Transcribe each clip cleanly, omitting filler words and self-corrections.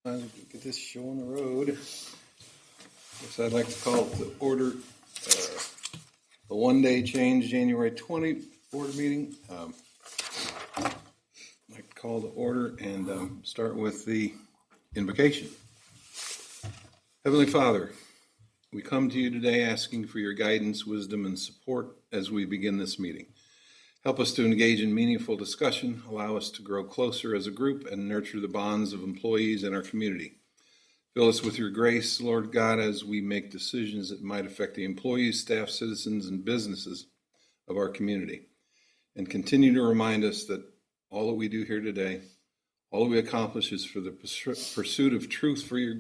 Get this show on the road. Guess I'd like to call to order the one-day change, January 20 board meeting. I'd like to call to order and start with the invocation. Heavenly Father, we come to you today asking for your guidance, wisdom, and support as we begin this meeting. Help us to engage in meaningful discussion, allow us to grow closer as a group, and nurture the bonds of employees in our community. Fill us with your grace, Lord God, as we make decisions that might affect the employees, staff, citizens, and businesses of our community. And continue to remind us that all that we do here today, all that we accomplish is for the pursuit of truth for your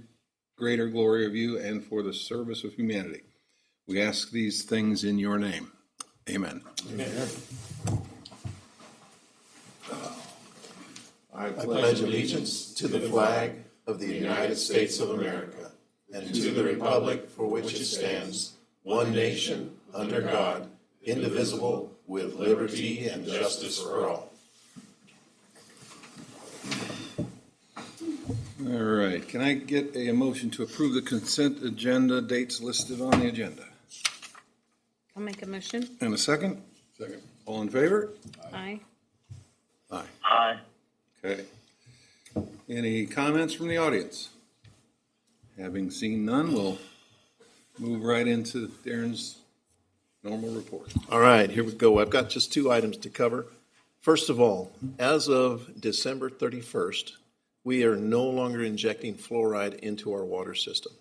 greater glory of you and for the service of humanity. We ask these things in your name. Amen. Amen. I pledge allegiance to the flag of the United States of America and to the republic for which it stands, one nation, under God, indivisible, with liberty and justice for all. All right. Can I get a motion to approve the consent agenda dates listed on the agenda? I'll make a motion. And a second? Second. All in favor? Aye. Aye. Aye. Okay. Any comments from the audience? Having seen none, we'll move right into Darren's normal report. All right, here we go. I've got just two items to cover. First of all, as of December 31st, we are no longer injecting fluoride into our water system.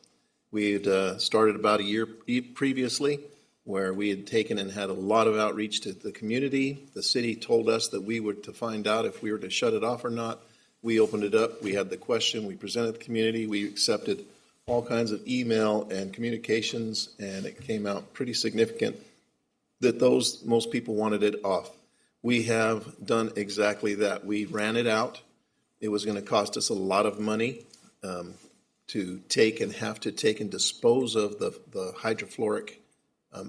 We had started about a year previously, where we had taken and had a lot of outreach to the community. The city told us that we were to find out if we were to shut it off or not. We opened it up. We had the question. We presented the community. We accepted all kinds of email and communications, and it came out pretty significant that most people wanted it off. We have done exactly that. We ran it out. It was going to cost us a lot of money to take and dispose of the hydrofluoric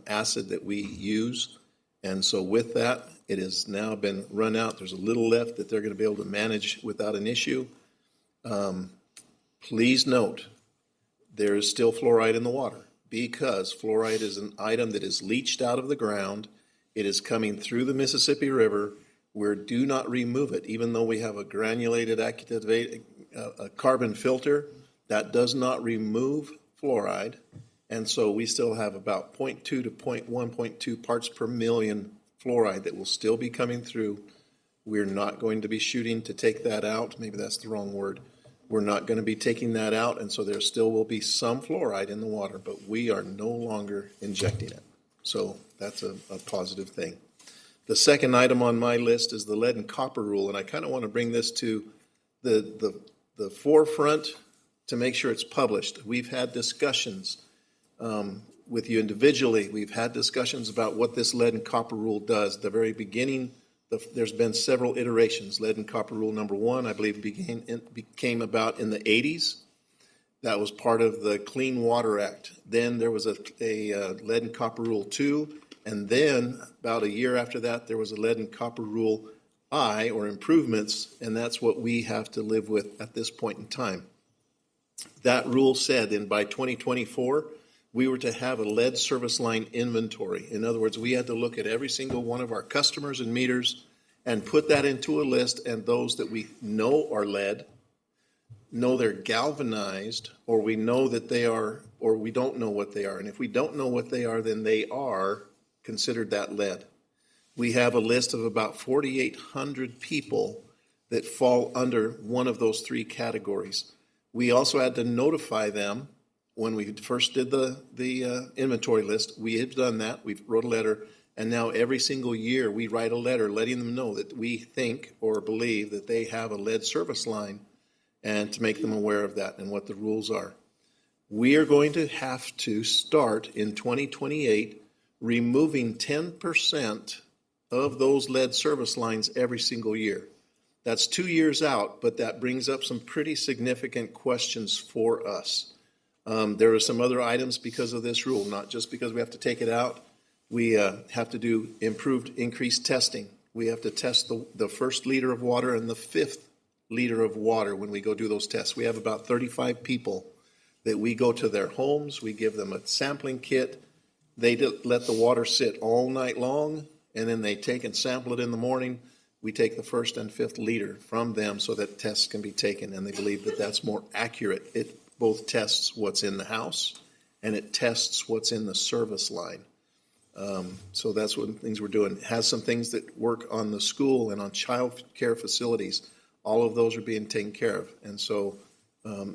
acid that we use. And so with that, it has now been run out. There's a little left that they're going to be able to manage without an issue. Please note, there is still fluoride in the water because fluoride is an item that is leached out of the ground. It is coming through the Mississippi River. We do not remove it, even though we have a granulated activated carbon filter. That does not remove fluoride. And so we still have about 0.2 to 0.1.2 parts per million fluoride that will still be coming through. We're not going to be shooting to take that out. Maybe that's the wrong word. We're not going to be taking that out, and so there still will be some fluoride in the water, but we are no longer injecting it. So that's a positive thing. The second item on my list is the lead and copper rule, and I kind of want to bring this to the forefront to make sure it's published. We've had discussions with you individually. We've had discussions about what this lead and copper rule does. At the very beginning, there's been several iterations. Lead and copper rule number 1, I believe, became about in the 80s. That was part of the Clean Water Act. Then there was a lead and copper rule 2, and then about a year after that, there was a lead and copper rule I, or improvements, and that's what we have to live with at this point in time. That rule said, and by 2024, we were to have a lead service line inventory. In other words, we had to look at every single one of our customers and meters and put that into a list, and those that we know are lead, know they're galvanized, or we know that they are, or we don't know what they are. And if we don't know what they are, then they are considered that lead. We have a list of about 4,800 people that fall under one of those three categories. We also had to notify them. When we first did the inventory list, we had done that. We wrote a letter, and now every single year we write a letter letting them know that we think or believe that they have a lead service line, and to make them aware of that and what the rules are. We are going to have to start in 2028 removing 10% of those lead service lines every single year. That's 2 years out, but that brings up some pretty significant questions for us. There are some other items because of this rule, not just because we have to take it out. We have to do increased testing. We have to test the first liter of water and the 5th liter of water when we go do those tests. We have about 35 people that we go to their homes, we give them a sampling kit. They let the water sit all night long, and then they take and sample it in the morning. We take the first and fifth liter from them so that tests can be taken, and they believe that that's more accurate. It both tests what's in the house and it tests what's in the service line. So that's what things we're doing. It has some things that work on the school and on child care facilities. All of those are being taken care of. And so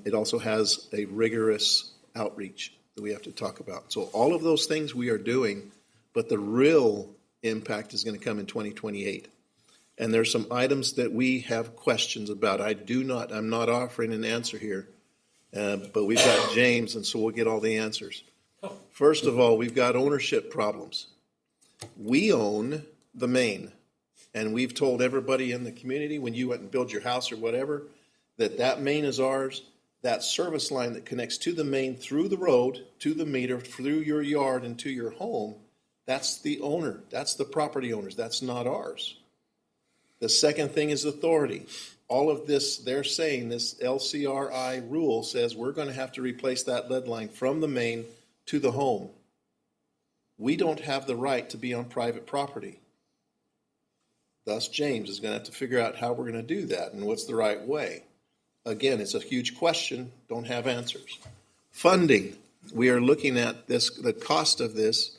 it also has a rigorous outreach that we have to talk about. So all of those things we are doing, but the real impact is going to come in 2028. And there's some items that we have questions about. I'm not offering an answer here, but we've got James, and so we'll get all the answers. First of all, we've got ownership problems. We own the main, and we've told everybody in the community when you went and build your house or whatever, that main is ours. That service line that connects to the main through the road, to the meter, through your yard and to your home, that's the owner. That's the property owners. That's not ours. The second thing is authority. All of this, they're saying this LCRI rule says we're going to have to replace that lead line from the main to the home. We don't have the right to be on private property. Thus, James is going to have to figure out how we're going to do that and what's the right way. Again, it's a huge question, don't have answers. Funding, we are looking at this, the cost of this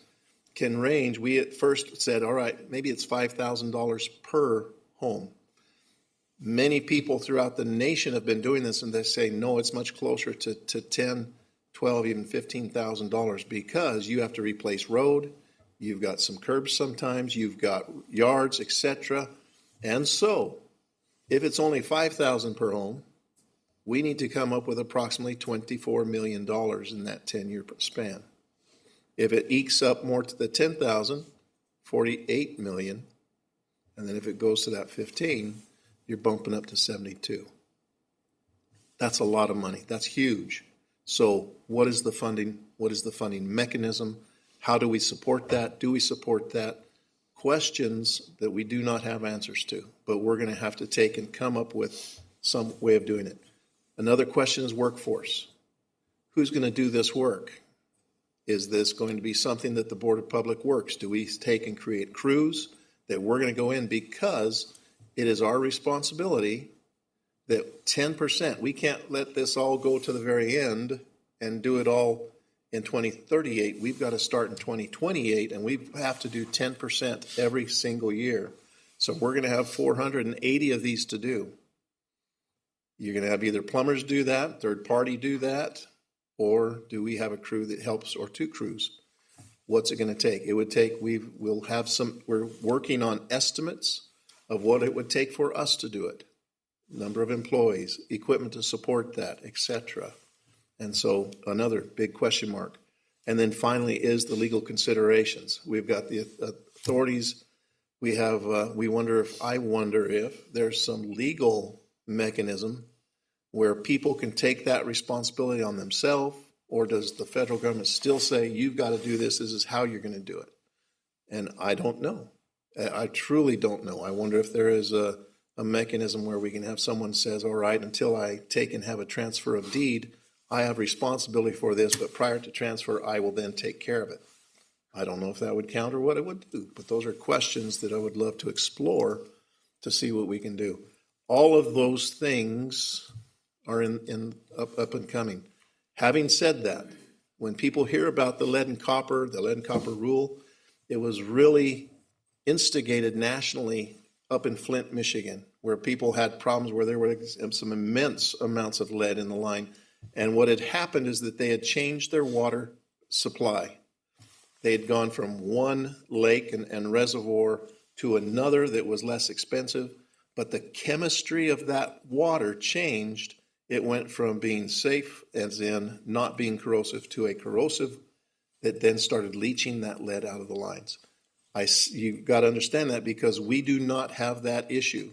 can range. We at first said, all right, maybe it's $5,000 per home. Many people throughout the nation have been doing this, and they say, no, it's much closer to $10,000, $12,000, even $15,000 because you have to replace road, you've got some curbs sometimes, you've got yards, etc. And so, if it's only $5,000 per home, we need to come up with approximately $24 million in that 10-year span. If it ekes up more to the 10,000, $48 million, and then if it goes to that 15, you're bumping up to 72. That's a lot of money. That's huge. So what is the funding? What is the funding mechanism? How do we support that? Do we support that? Questions that we do not have answers to, but we're going to have to take and come up with some way of doing it. Another question is workforce. Who's going to do this work? Is this going to be something that the Board of Public Works, do we take and create crews that we're going to go in because it is our responsibility that 10%, we can't let this all go to the very end and do it all in 2038. We've got to start in 2028, and we have to do 10% every single year. So we're going to have 480 of these to do. You're going to have either plumbers do that, third party do that, or do we have a crew that helps, or two crews? What's it going to take? It would take, we're working on estimates of what it would take for us to do it. Number of employees, equipment to support that, etc. And so another big question mark. And then finally is the legal considerations. We've got the authorities. I wonder if there's some legal mechanism where people can take that responsibility on themselves, or does the federal government still say, you've got to do this is how you're going to do it? And I don't know. I truly don't know. I wonder if there is a mechanism where we can have someone says, all right, until I take and have a transfer of deed, I have responsibility for this, but prior to transfer, I will then take care of it. I don't know if that would count or what it would do, but those are questions that I would love to explore to see what we can do. All of those things are up and coming. Having said that, when people hear about the lead and copper rule, it was really instigated nationally up in Flint, Michigan, where people had problems where there were some immense amounts of lead in the line. And what had happened is that they had changed their water supply. They had gone from one lake and reservoir to another that was less expensive, but the chemistry of that water changed. It went from being safe, as in not being corrosive, to a corrosive that then started leaching that lead out of the lines. You got to understand that because we do not have that issue.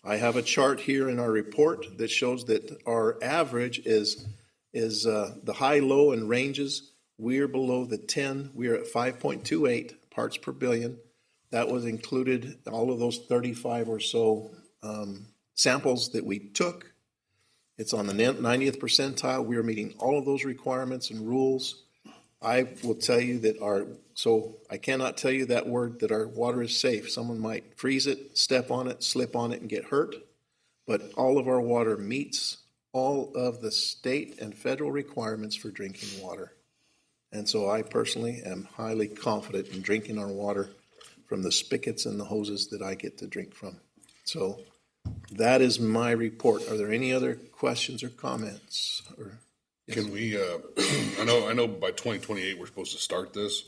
I have a chart here in our report that shows that our average is the high, low, and ranges. We're below the 10. We're at 5.28 parts per billion. That was included all of those 35 or so samples that we took. It's on the 90th percentile. We are meeting all of those requirements and rules. I will tell you that so I cannot tell you that word, that our water is safe. Someone might freeze it, step on it, slip on it, and get hurt. But all of our water meets all of the state and federal requirements for drinking water. And so I personally am highly confident in drinking our water from the spigots and the hoses that I get to drink from. So that is my report. Are there any other questions or comments? Yes. Can we, I know by 2028 we're supposed to start this.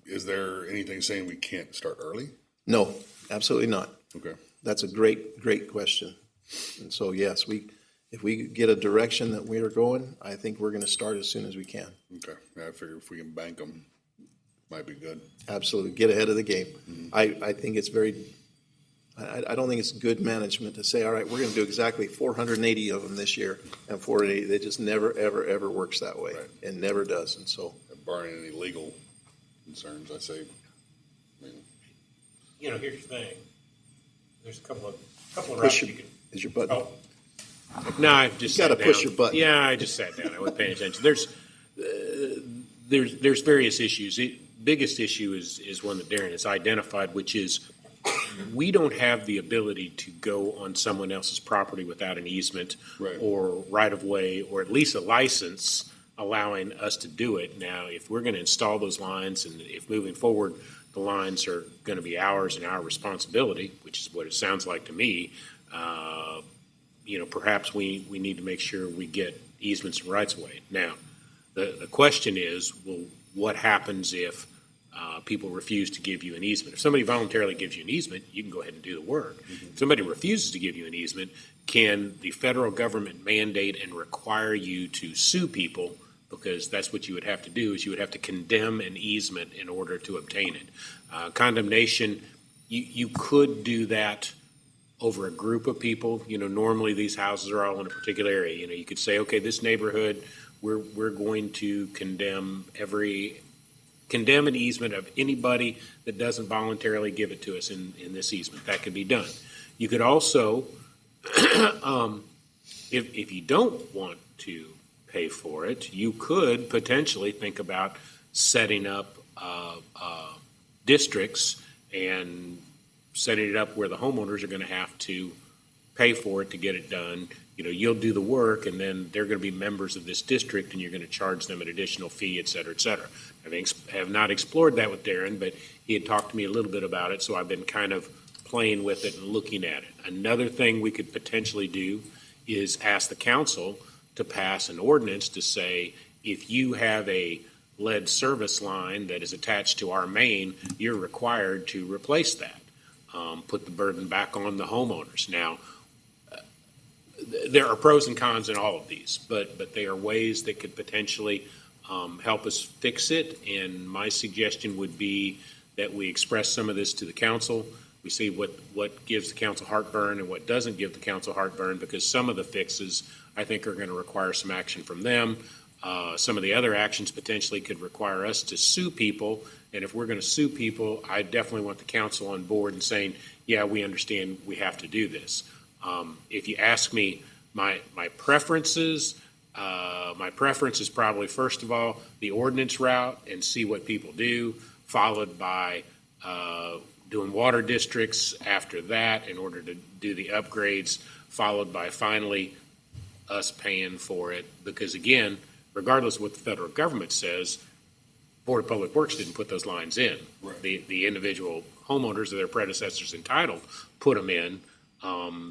Is there anything saying we can't start early? No, absolutely not. Okay. That's a great question. And so, yes, if we get a direction that we are going, I think we're going to start as soon as we can. Okay. I figure if we can bank them, might be good. Absolutely. Get ahead of the game. Mm-hmm. I think it's I don't think it's good management to say, all right, we're going to do exactly 480 of them this year, and 480, it just never, ever works that way. Right. It never does. And so, barring any legal concerns, I say, here's the thing. There's a couple of push routes your, you can. is your button? Oh, No, I've just You gotta sat push down. your button. Yeah, I just sat down. I wasn't paying attention. There's various issues. The biggest issue is one that Darren has identified, which is we don't have the ability to go on someone else's property without an easement Right. or right of way, or at least a license allowing us to do it. Now, if we're going to install those lines, and if moving forward the lines are going to be ours and our responsibility, which is what it sounds like to me, perhaps we need to make sure we get easements and rights of way. Now, the question is, well, what happens if people refuse to give you an easement? If somebody voluntarily gives you an easement, you can go ahead and do the work. Mm-hmm. If somebody refuses to give you an easement, can the federal government mandate and require you to sue people? Because that's what you would have to do, is you would have to condemn an easement in order to obtain it. Condemnation, you could do that over a group of people. Normally these houses are all in a particular area. You could say, okay, this neighborhood, we're going to condemn an easement of anybody that doesn't voluntarily give it to us in this easement. That could be done. You could also, if you don't want to pay for it, you could potentially think about setting up districts and setting it up where the homeowners are going to have to pay for it to get it done. You'll do the work, and then they're going to be members of this district, and you're going to charge them an additional fee, et cetera, et cetera. I have not explored that with Darren, but he had talked to me a little bit about it, so I've been kind of playing with it and looking at it. Another thing we could potentially do is ask the council to pass an ordinance to say, if you have a lead service line that is attached to our main, you're required to replace that. Put the burden back on the homeowners. Now, there are pros and cons in all of these, but they are ways that could potentially help us fix it. And my suggestion would be that we express some of this to the council. We see what gives the council heartburn and what doesn't give the council heartburn, because some of the fixes, I think, are going to require some action from them. Some of the other actions potentially could require us to sue people. And if we're going to sue people, I definitely want the council on board and saying, yeah, we understand we have to do this. If you ask me my preferences, my preference is probably, first of all, the ordinance route and see what people do, followed by doing water districts after that in order to do the upgrades, followed by finally us paying for it. Because again, regardless of what the federal government says, Board of Public Works didn't put those lines in. Right. The individual homeowners or their predecessors entitled put them in.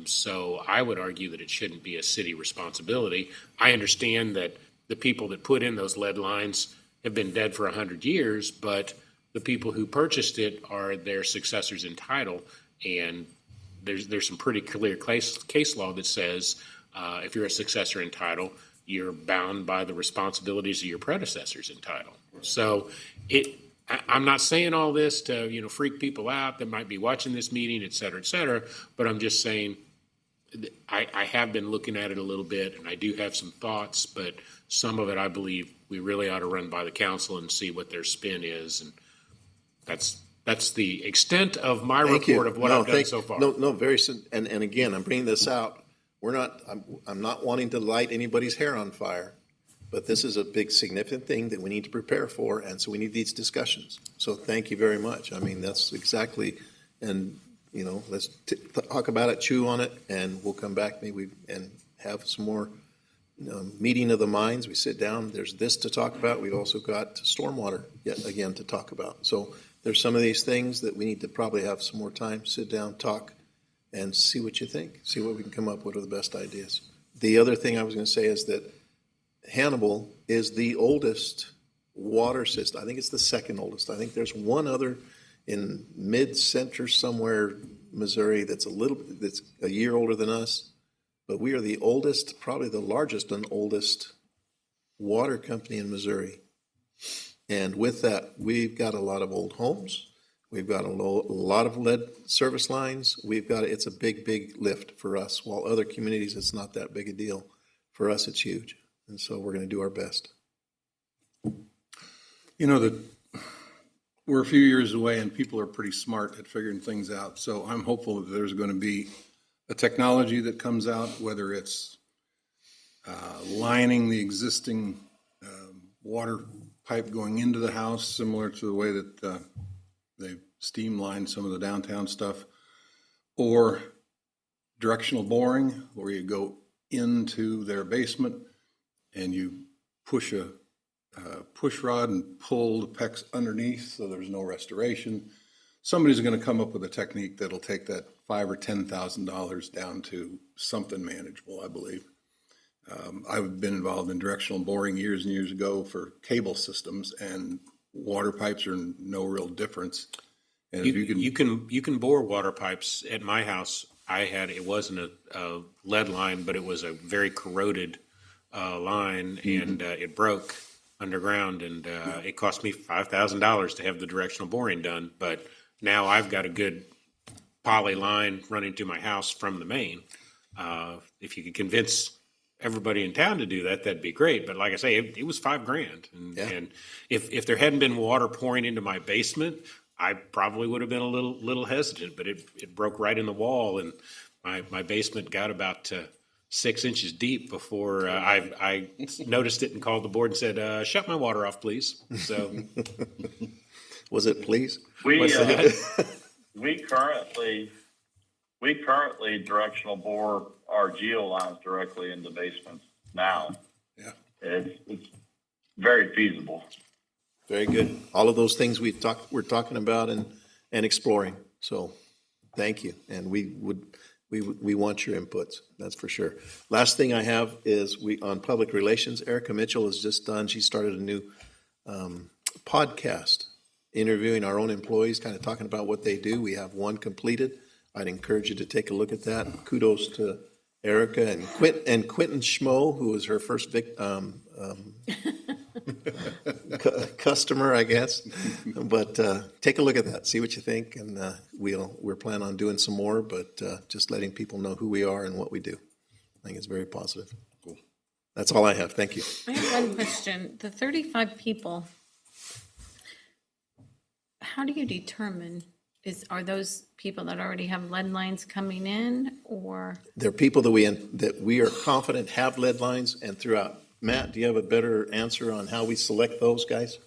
So I would argue that it shouldn't be a city responsibility. I understand that the people that put in those lead lines have been dead for 100 years, but the people who purchased it are their successors in title. And there's some pretty clear case law that says if you're a successor in title, you're bound by the responsibilities of your predecessors in title. So I'm not saying all this to, freak people out that might be watching this meeting, et cetera, but I'm just saying I have been looking at it a little bit, and I do have some thoughts, but some of it I believe we really ought to run by the council and see what their spin is, and that's That's the extent of my Thank you. report of what No, I've done thank- so far. No, very, and again, I'm bringing this out. I'm not wanting to light anybody's hair on fire, but this is a big significant thing that we need to prepare for, and so we need these discussions. So thank you very much. I mean, that's exactly, and, let's talk about it, chew on it, and we'll come back maybe and have some more meeting of the minds. We sit down, there's this to talk about. We've also got stormwater yet again to talk about. So there's some of these things that we need to probably have some more time, sit down, talk, and see what you think, see what we can come up with are the best ideas. The other thing I was going to say is that Hannibal is the oldest water system. I think it's the second oldest. I think there's one other in mid-center somewhere, Missouri, that's a year older than us. But we are the oldest, probably the largest and oldest water company in Missouri. And with that, we've got a lot of old homes. We've got a lot of lead service lines. It's a big, big lift for us. While other communities, it's not that big a deal. For us, it's huge. And so we're going to do our best. We're a few years away and people are pretty smart at figuring things out. So I'm hopeful that there's going to be a technology that comes out, whether it's lining the existing water pipe going into the house, similar to the way that they steam line some of the downtown stuff, or directional boring, where you go into their basement and you push a push rod and pull the PEX underneath so there's no restoration. Somebody's going to come up with a technique that'll take that $5,000 or $10,000 down to something manageable, I believe. I've been involved in directional boring years and years ago for cable systems, and water pipes are no real difference. And if You can bore water pipes. At my house, it wasn't a lead line, but it was a very corroded line, and it broke underground, and it cost me $5,000 to have the directional boring done. But now I've got a good poly line running to my house from the main. If you could convince everybody in town to do that, that'd be great. But like I say, it was $5,000, and if there hadn't been water pouring into my basement, I probably would have been a little hesitant. But it broke right in the wall, and my basement got about 6 inches deep before I noticed it and called the board and said, "Shut my water off, please." So, Was it please? We currently directional bore our geo lines directly into basements now. Yeah. It's very feasible. Very good. All of those things we're talking about and exploring. So thank you. And we want your inputs. That's for sure. Last thing I have is on public relations. Erica Mitchell has just done, she started a new podcast interviewing our own employees, kind of talking about what they do. We have one completed. I'd encourage you to take a look at that. Kudos to Erica and Quentin Schmo, who was her first customer, I guess. But take a look at that, see what you think, and we're planning on doing some more, but just letting people know who we are and what we do. I think it's very positive. Cool. That's all I have. Thank you. I have one question. The 35 people, how do you determine, are those people that already have lead lines coming in, or? They're people that we are confident have lead lines and throughout. Matt, do you have a better answer on how we select those guys?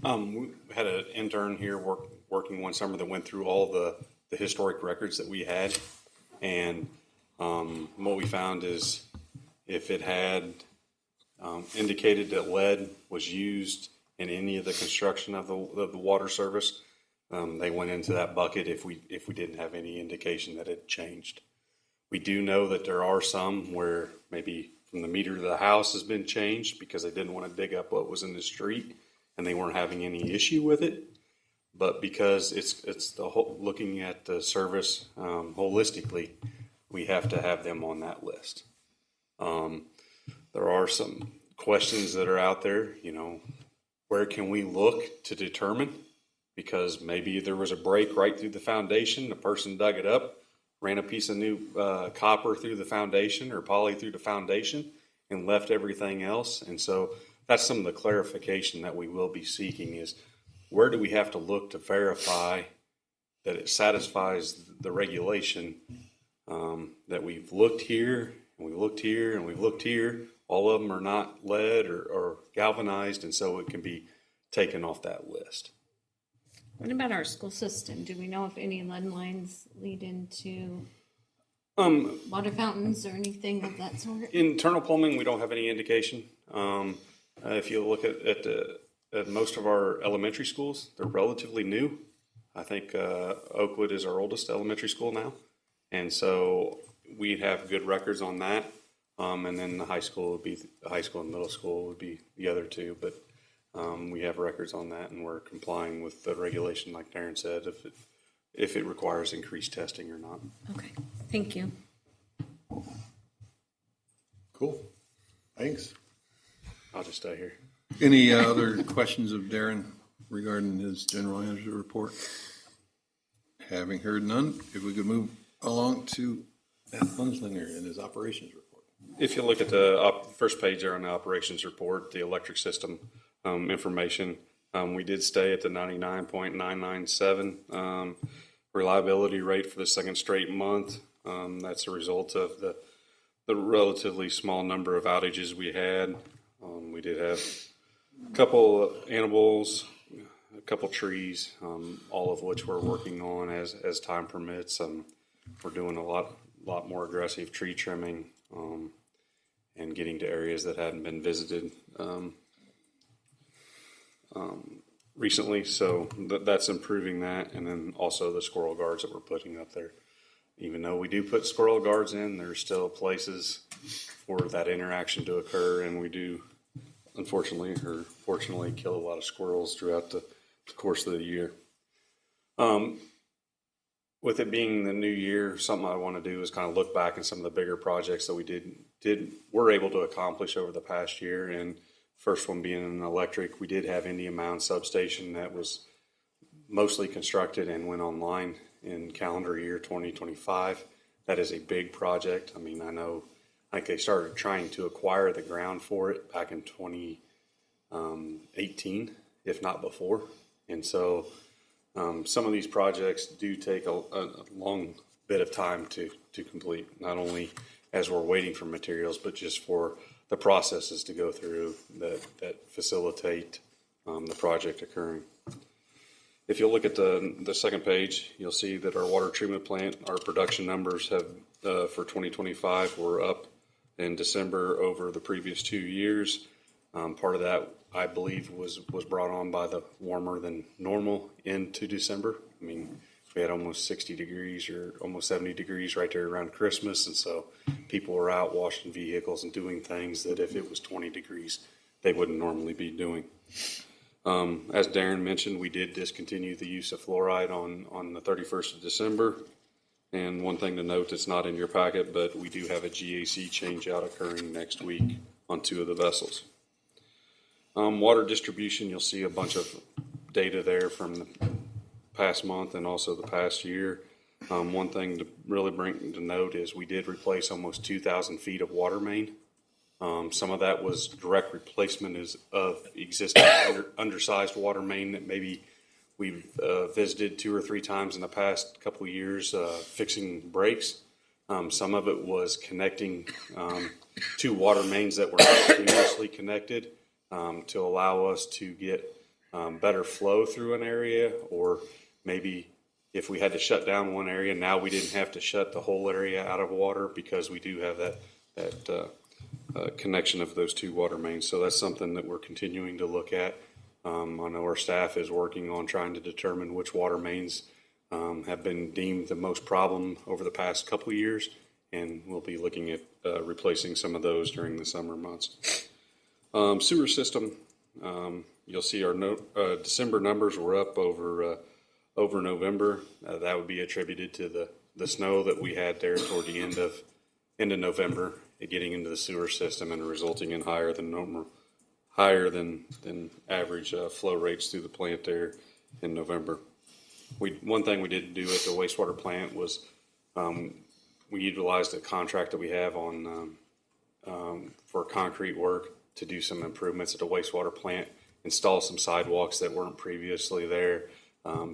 We had an intern here working one summer that went through all the historic records that we had. And what we found is if it had indicated that lead was used in any of the construction of the water service, they went into that bucket if we didn't have any indication that it changed. We do know that there are some where maybe from the meter to the house has been changed because they didn't want to dig up what was in the street and they weren't having any issue with it. But because it's the whole, looking at the service holistically, we have to have them on that list. There are some questions that are out there, where can we look to determine? Because maybe there was a break right through the foundation, the person dug it up, ran a piece of new copper through the foundation or poly through the foundation and left everything else. And so that's some of the clarification that we will be seeking is where do we have to look to verify that it satisfies the regulation that we've looked here and we've looked here and we've looked here. All of them are not lead or galvanized, and so it can be taken off that list. What about our school system? Do we know if any lead lines lead into water fountains or anything of that sort? Internal plumbing, we don't have any indication. If you look at most of our elementary schools, they're relatively new. I think Oakwood is our oldest elementary school now, and so we'd have good records on that. And then the high school and middle school would be the other two, but we have records on that, and we're complying with the regulation, like Darren said, if it requires increased testing or not. Okay, thank you. Cool. Thanks. I'll just stay here. Any other questions of Darren regarding his general manager report? Having heard none, if we could move along to Matt Lunslinger and his operations report. If you look at the first page there on the operations report, the electric system information, we did stay at the 99.997 reliability rate for the second straight month. That's a result of the relatively small number of outages we had. We did have a couple of animals, a couple trees, all of which we're working on as time permits. We're doing a lot more aggressive tree trimming and getting to areas that hadn't been visited recently. So that's improving that. And then also the squirrel guards that we're putting up there. Even though we do put squirrel guards in, there's still places for that interaction to occur, and we do, unfortunately or fortunately, kill a lot of squirrels throughout the course of the year. With it being the new year, something I want to do is kind of look back at some of the bigger projects that we were able to accomplish over the past year. And first one being an electric, we did have Indian Mound substation that was mostly constructed and went online in calendar year 2025. That is a big project. I mean, I think they started trying to acquire the ground for it back in 2018, if not before. And so some of these projects do take a long bit of time to complete, not only as we're waiting for materials, but just for the processes to go through that facilitate the project occurring. If you look at the second page, you'll see that our water treatment plant, our production numbers have for 2025 were up in December over the previous 2 years. Part of that, I believe, was brought on by the warmer than normal into December. I mean, we had almost 60 degrees or almost 70 degrees right there around Christmas, and so people were out washing vehicles and doing things that if it was 20 degrees, they wouldn't normally be doing. As Darren mentioned, we did discontinue the use of fluoride on the 31st of December. And one thing to note that's not in your packet, but we do have a GAC change out occurring next week on 2 of the vessels. Water distribution, you'll see a bunch of data there from the past month and also the past year. One thing to really bring to note is we did replace almost 2,000 feet of water main. Some of that was direct replacement of existing undersized water main that maybe we've visited 2 or 3 times in the past couple of years fixing breaks. Some of it was connecting 2 water mains that were not previously connected to allow us to get better flow through an area, or maybe if we had to shut down one area, now we didn't have to shut the whole area out of water because we do have that connection of those 2 water mains. So that's something that we're continuing to look at. I know our staff is working on trying to determine which water mains have been deemed the most problem over the past couple of years, and we'll be looking at replacing some of those during the summer months. Sewer system, you'll see our December numbers were up over November. That would be attributed to the snow that we had there toward the end of November, getting into the sewer system and resulting in higher than average flow rates through the plant there in November. One thing we did do at the wastewater plant was We utilized a contract that we have on for concrete work to do some improvements at the wastewater plant, install some sidewalks that weren't previously there,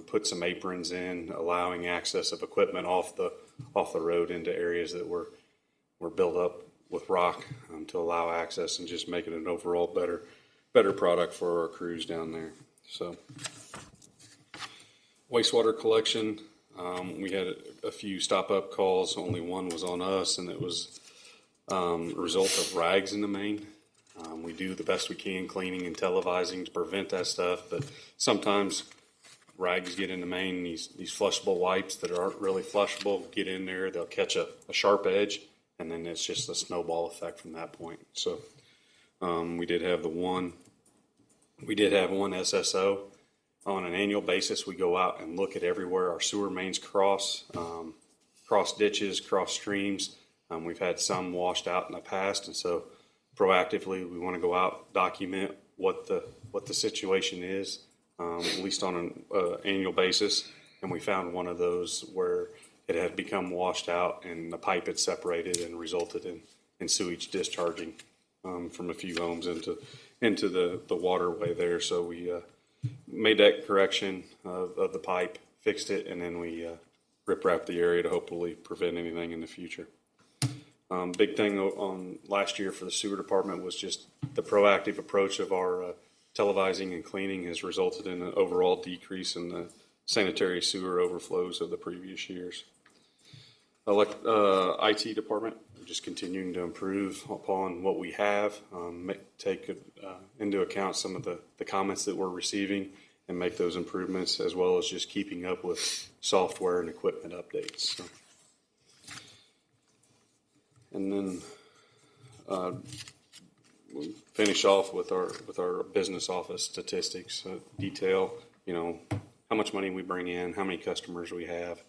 put some aprons in, allowing access of equipment off the road into areas that were built up with rock to allow access, and just making it an overall better product for our crews down there. So wastewater collection, we had a few stop-up calls. Only one was on us, and it was a result of rags in the main. We do the best we can cleaning and televising to prevent that stuff, but sometimes rags get in the main. These flushable wipes that aren't really flushable get in there. They'll catch a sharp edge, and then it's just a snowball effect from that point. So we did have one SSO. On an annual basis, we go out and look at everywhere our sewer mains cross ditches, cross streams. We've had some washed out in the past, and so proactively we want to go out, document what the situation is, at least on an annual basis. And we found one of those where it had become washed out and the pipe had separated and resulted in sewage discharging from a few homes into the waterway there. So we made that correction of the pipe, fixed it, and then we rip-wrapped the area to hopefully prevent anything in the future. Big thing on last year for the sewer department was just the proactive approach of our televising and cleaning has resulted in an overall decrease in the sanitary sewer overflows of the previous years. IT department, just continuing to improve upon what we have, take into account some of the comments that we're receiving and make those improvements, as well as just keeping up with software and equipment updates. So. And then we'll finish off with our business office statistics, detail, how much money we bring in, how many customers we have,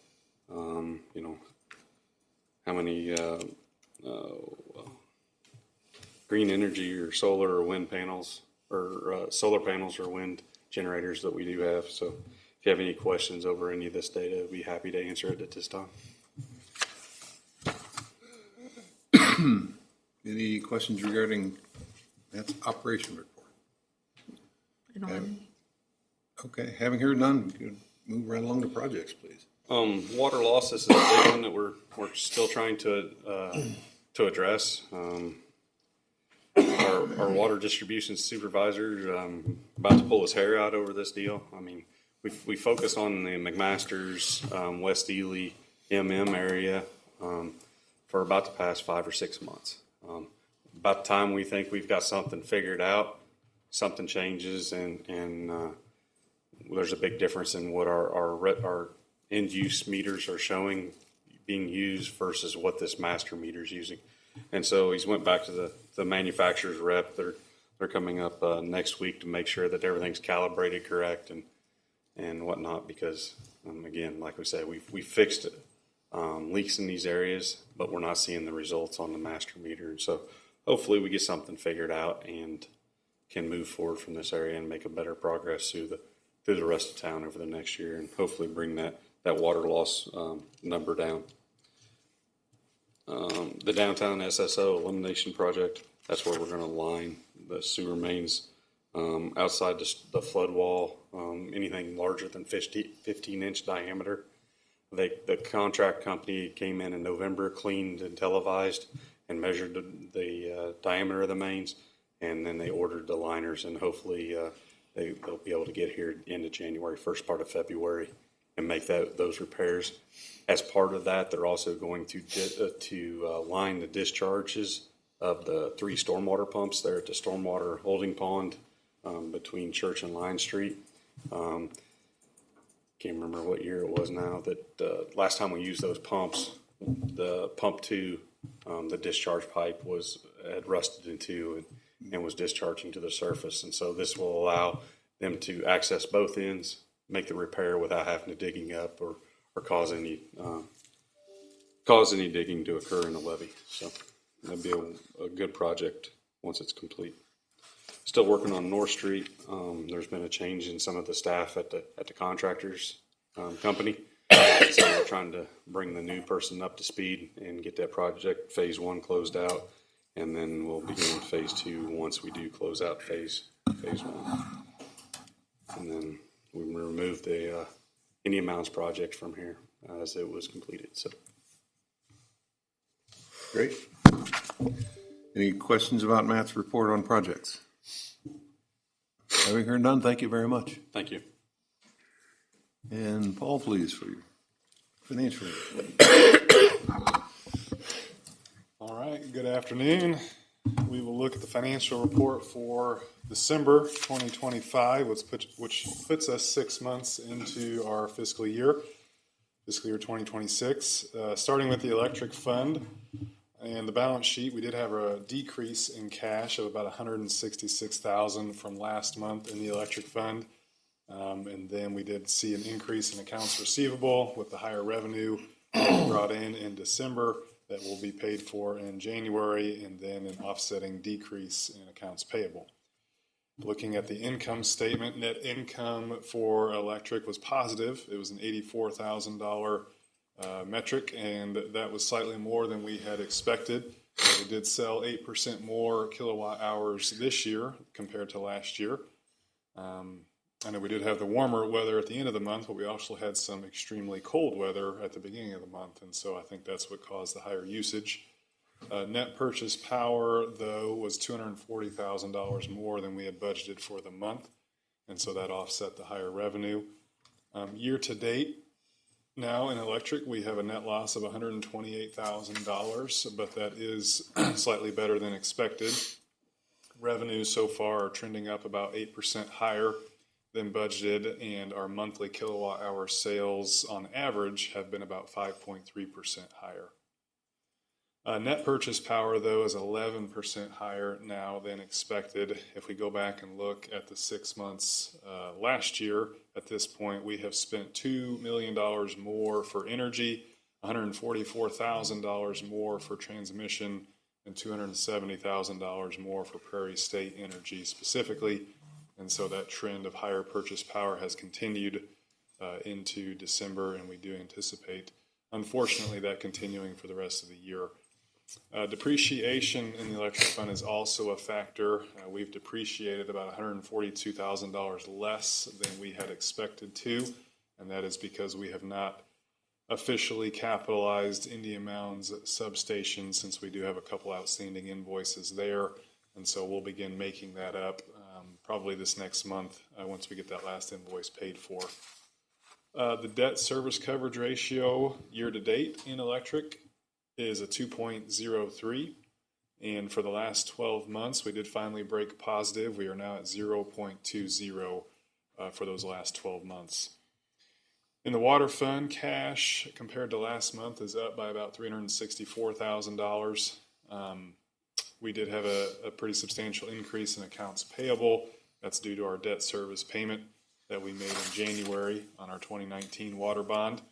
how many green energy or solar or wind panels or solar panels or wind generators that we do have. So if you have any questions over any of this data, I'd be happy to answer it at this time. Any questions regarding that operation report? I don't have any. Okay, having heard none, we could move right along to projects, please. Water loss is a big one that we're still trying to address. Our water distribution supervisor about to pull his hair out over this deal. I mean, we focus on the McMaster's, West Ely, area for about the past 5 or 6 months. About the time we think we've got something figured out, something changes, and there's a big difference in what our end use meters are showing being used versus what this master meter is using. And so he's went back to the manufacturer's rep. They're coming up next week to make sure that everything's calibrated correct and whatnot, because again, like we said, we fixed leaks in these areas, but we're not seeing the results on the master meter. And so hopefully we get something figured out and can move forward from this area and make a better progress through the rest of town over the next year, and hopefully bring that water loss number down. The downtown SSO elimination project, that's where we're going to line the sewer mains outside the flood wall, anything larger than 15-inch diameter. The contract company came in November, cleaned and televised and measured the diameter of the mains, and then they ordered the liners, and hopefully they'll be able to get here into January, first part of February, and make those repairs. As part of that, they're also going to line the discharges of the 3 stormwater pumps there at the stormwater holding pond between Church and Line Street. Can't remember what year it was now that last time we used those pumps, the pump 2, the discharge pipe had rusted in 2 and was discharging to the surface. And so this will allow them to access both ends, make the repair without having to digging up or cause any digging to occur in the levee. So that'd be a good project once it's complete. Still working on North Street. There's been a change in some of the staff at the contractors company. So we're trying to bring the new person up to speed and get that project, phase one, closed out. And then we'll begin phase two once we do close out phase one. And then we remove the Indian Mounds project from here as it was completed. So. Great. Any questions about Matt's report on projects? Having heard none, thank you very much. Thank you. And Paul, please, for your financial report. All right, good afternoon. We will look at the financial report for December 2025, which puts us 6 months into our fiscal year 2026. Starting with the electric fund and the balance sheet, we did have a decrease in cash of about $166,000 from last month in the electric fund. And then we did see an increase in accounts receivable with the higher revenue that we brought in December that will be paid for in January, and then an offsetting decrease in accounts payable. Looking at the income statement, net income for electric was positive. It was an $84,000 metric, and that was slightly more than we had expected. We did sell 8% more kilowatt hours this year compared to last year. I know we did have the warmer weather at the end of the month, but we also had some extremely cold weather at the beginning of the month, and so I think that's what caused the higher usage. Net purchase power, though, was $240,000 more than we had budgeted for the month, and so that offset the higher revenue. Year to date, now in electric, we have a net loss of $128,000, but that is slightly better than expected. Revenues so far are trending up about 8% higher than budgeted, and our monthly kilowatt hour sales on average have been about 5.3% higher. Net purchase power, though, is 11% higher now than expected. If we go back and look at the 6 months last year, at this point, we have spent $2 million more for energy, $144,000 more for transmission, and $270,000 more for Prairie State Energy specifically. And so that trend of higher purchase power has continued into December, and we do anticipate, unfortunately, that continuing for the rest of the year. Depreciation in the electric fund is also a factor. We've depreciated about $142,000 less than we had expected to, and that is because we have not officially capitalized Indian Mounds substation, since we do have a couple outstanding invoices there, and so we'll begin making that up probably this next month once we get that last invoice paid for. The debt service coverage ratio year to date in electric is a 2.03, and for the last 12 months we did finally break positive. We are now at 0.20 for those last 12 months. In the water fund, cash compared to last month is up by about $364,000. We did have a pretty substantial increase in accounts payable. That's due to our debt service payment that we made in January on our 2019 water bond.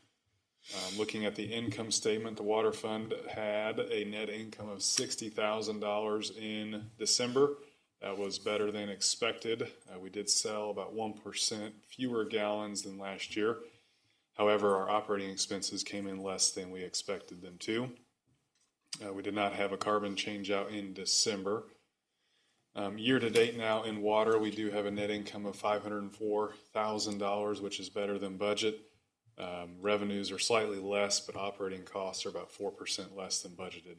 Looking at the income statement, the water fund had a net income of $60,000 in December. That was better than expected. We did sell about 1% fewer gallons than last year. However, our operating expenses came in less than we expected them to. We did not have a carbon change out in December. Year to date now in water, we do have a net income of $504,000, which is better than budget. Revenues are slightly less, but operating costs are about 4% less than budgeted.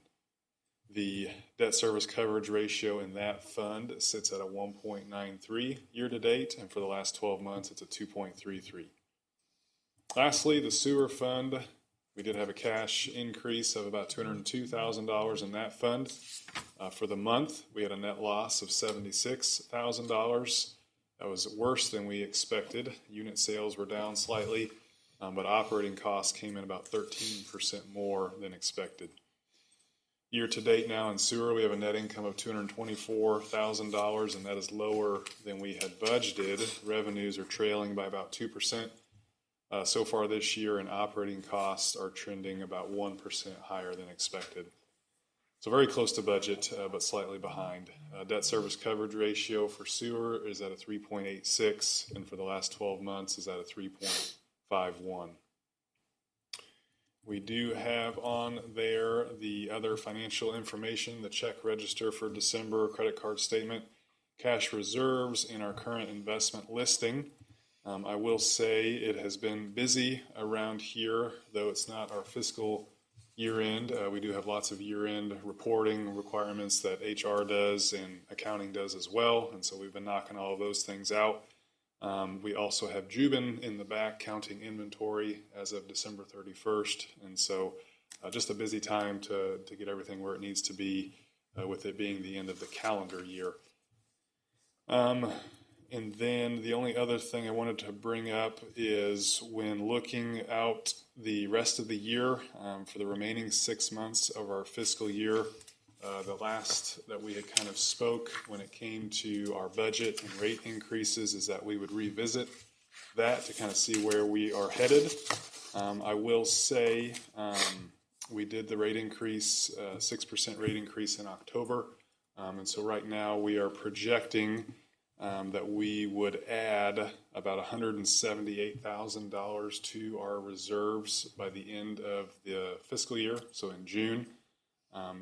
The debt service coverage ratio in that fund sits at a 1.93 year to date, and for the last 12 months, it's a 2.33. Lastly, the sewer fund. We did have a cash increase of about $202,000 in that fund. For the month, we had a net loss of $76,000. That was worse than we expected. Unit sales were down slightly, but operating costs came in about 13% more than expected. Year to date now in sewer, we have a net income of $224,000, and that is lower than we had budgeted. Revenues are trailing by about 2%. So far this year, and operating costs are trending about 1% higher than expected. So very close to budget, but slightly behind. Debt service coverage ratio for sewer is at a 3.86, and for the last 12 months is at a 3.51. We do have on there the other financial information, the check register for December, credit card statement, cash reserves, and our current investment listing. I will say it has been busy around here, though it's not our fiscal year end. We do have lots of year end reporting requirements that HR does and accounting does as well. And so we've been knocking all of those things out. We also have Jubin in the back counting inventory as of December 31st. And so just a busy time to get everything where it needs to be with it being the end of the calendar year. And then the only other thing I wanted to bring up is when looking out the rest of the year for the remaining 6 months of our fiscal year, the last that we had kind of spoke when it came to our budget and rate increases is that we would revisit that to kind of see where we are headed. I will say we did the rate increase, 6% rate increase in October. And so right now we are projecting that we would add about $178,000 to our reserves by the end of the fiscal year, so in June.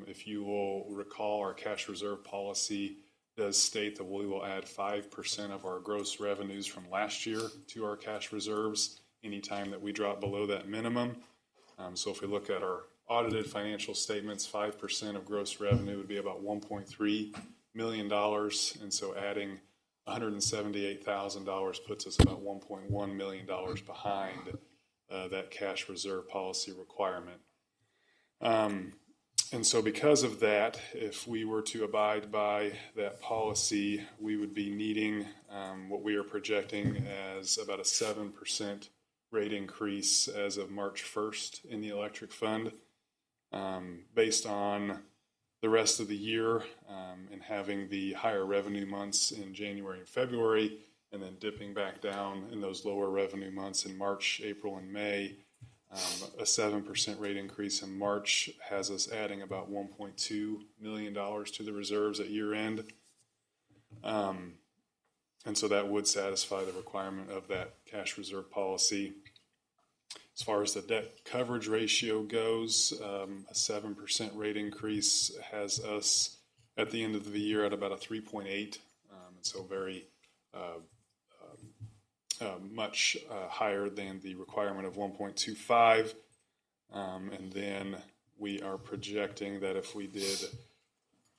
If you will recall, our cash reserve policy does state that we will add 5% of our gross revenues from last year to our cash reserves anytime that we drop below that minimum. So if we look at our audited financial statements, 5% of gross revenue would be about $1.3 million. And so adding $178,000 puts us about $1.1 million behind that cash reserve policy requirement. And so because of that, if we were to abide by that policy, we would be needing what we are projecting as about a 7% rate increase as of March 1st in the electric fund. Based on the rest of the year and having the higher revenue months in January and February, and then dipping back down in those lower revenue months in March, April, and May, a 7% rate increase in March has us adding about $1.2 million to the reserves at year end. And so that would satisfy the requirement of that cash reserve policy. As far as the debt coverage ratio goes, a 7% rate increase has us at the end of the year at about a 3.8. And so very much higher than the requirement of 1.25. And then we are projecting that if we did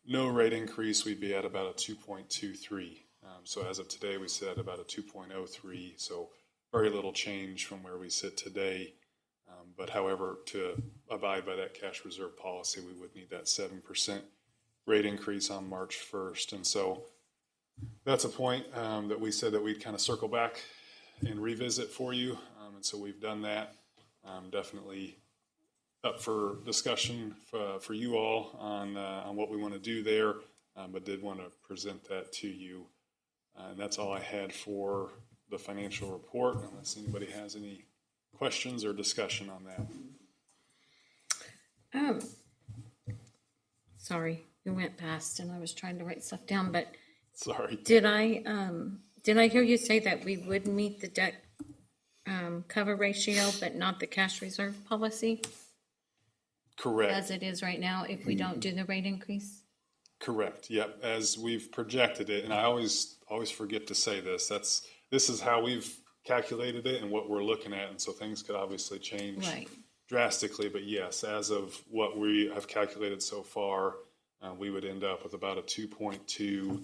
no rate increase, we'd be at about a 2.23. So as of today, we sit at about a 2.03. So very little change from where we sit today. But however, to abide by that cash reserve policy, we would need that 7% rate increase on March 1st. And so that's a point that we said that we'd kind of circle back and revisit for you. And so we've done that. Definitely up for discussion for you all on what we want to do there, but did want to present that to you. And that's all I had for the financial report, unless anybody has any questions or discussion on that. Sorry, we went past and I was trying to write stuff down, but Sorry. did I hear you say that we would meet the debt cover ratio, but not the cash reserve policy Correct. as it is right now if we don't do the rate increase? Correct. Yep. As we've projected it, and I always forget to say this. This is how we've calculated it and what we're looking at, and so things could obviously change drastically. But yes, as of what we have calculated so far, we would end up with about a 2.2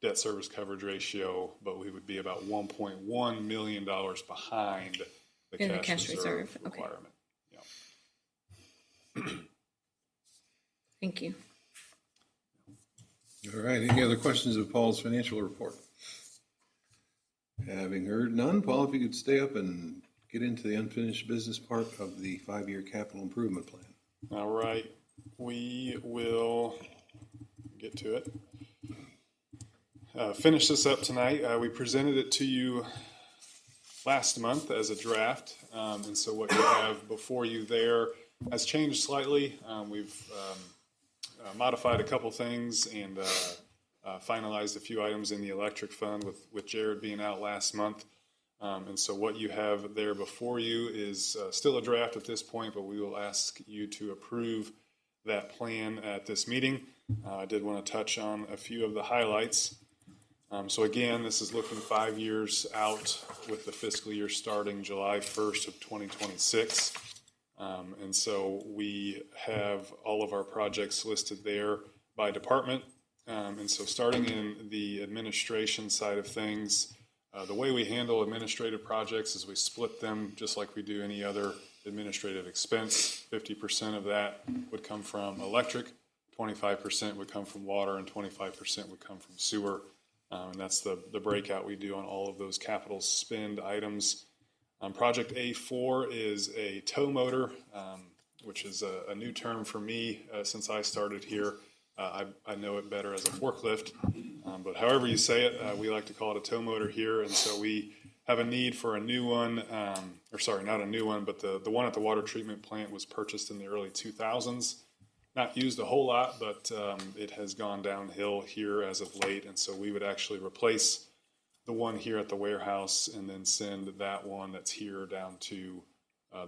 debt service coverage ratio, but we would be about $1.1 million behind the cash reserve requirement. Okay. Yep. Thank you. All right, any other questions of Paul's financial report? Having heard none, Paul, if you could stay up and get into the unfinished business part of the 5-year capital improvement plan. All right, we will get to it. Finish this up tonight. We presented it to you last month as a draft, and so what you have before you there has changed slightly. We've modified a couple things and finalized a few items in the electric fund with Jared being out last month. And so what you have there before you is still a draft at this point, but we will ask you to approve that plan at this meeting. I did want to touch on a few of the highlights. So again, this is looking 5 years out with the fiscal year starting July 1st of 2026. And so we have all of our projects listed there by department. And so starting in the administration side of things, the way we handle administrative projects is we split them just like we do any other administrative expense. 50% of that would come from electric, 25% would come from water, and 25% would come from sewer. And that's the breakout we do on all of those capital spend items. Project A4 is a tow motor, which is a new term for me since I started here. I know it better as a forklift, but however you say it, we like to call it a tow motor here. And so we have a need for a new one, or sorry, not a new one, but the one at the water treatment plant was purchased in the early 2000s. Not used a whole lot, but it has gone downhill here as of late. And so we would actually replace the one here at the warehouse and then send that one that's here down to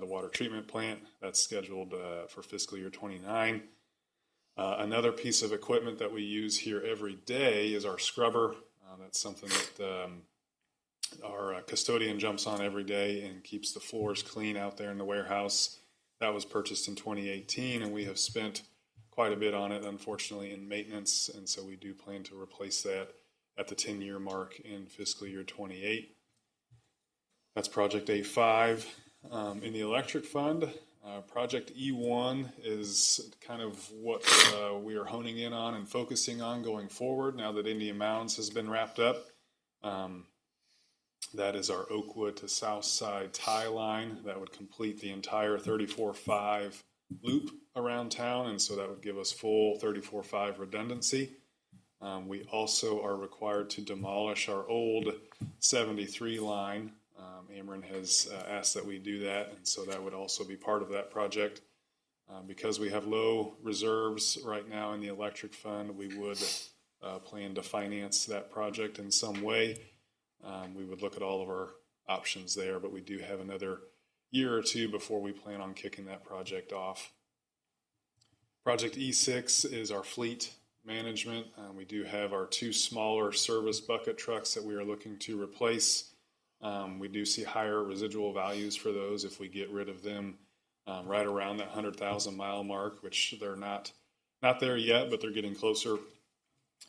the water treatment plant. That's scheduled for fiscal year 29. Another piece of equipment that we use here every day is our scrubber. That's something that our custodian jumps on every day and keeps the floors clean out there in the warehouse. That was purchased in 2018, and we have spent quite a bit on it, unfortunately, in maintenance. And so we do plan to replace that at the 10-year mark in fiscal year 28. That's Project A5. In the electric fund, Project E1 is kind of what we are honing in on and focusing on going forward now that Indian Mounds has been wrapped up. That is our Oakwood to Southside tie line that would complete the entire 34.5 loop around town, and so that would give us full 34.5 redundancy. We also are required to demolish our old 73 line. Ameren has asked that we do that, and so that would also be part of that project. Because we have low reserves right now in the electric fund, we would plan to finance that project in some way. We would look at all of our options there, but we do have another year or two before we plan on kicking that project off. Project E6 is our fleet management. We do have our 2 smaller service bucket trucks that we are looking to replace. We do see higher residual values for those if we get rid of them right around that 100,000 mile mark, which they're not there yet, but they're getting closer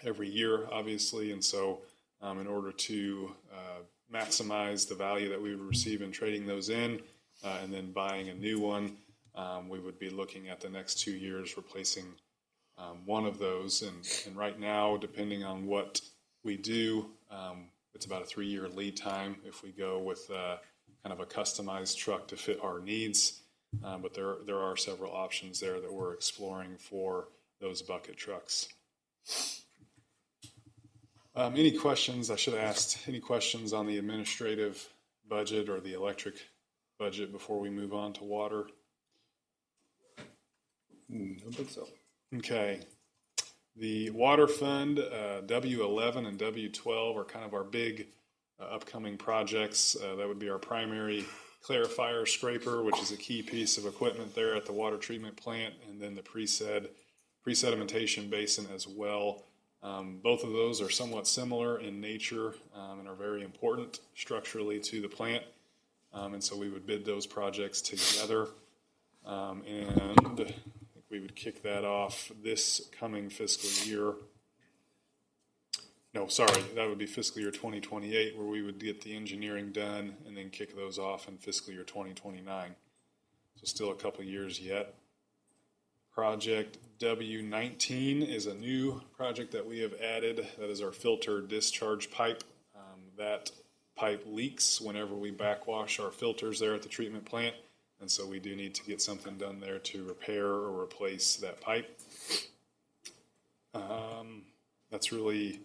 every year, obviously. And so in order to maximize the value that we would receive in trading those in and then buying a new one, we would be looking at the next 2 years replacing one of those. And right now, depending on what we do, it's about a 3-year lead time if we go with kind of a customized truck to fit our needs. But there are several options there that we're exploring for those bucket trucks. Any questions? I should have asked any questions on the administrative budget or the electric budget before we move on to water? I don't think so. Okay. The water fund, W11 and W12 are kind of our big upcoming projects. That would be our primary clarifier scraper, which is a key piece of equipment there at the water treatment plant, and then the pre-sedimentation basin as well. Both of those are somewhat similar in nature and are very important structurally to the plant. And so we would bid those projects together. And I think we would kick that off this coming fiscal year. No, sorry, that would be fiscal year 2028, where we would get the engineering done and then kick those off in fiscal year 2029. So still a couple years yet. Project W19 is a new project that we have added. That is our filter discharge pipe. That pipe leaks whenever we backwash our filters there at the treatment plant. And so we do need to get something done there to repair or replace that pipe. That's really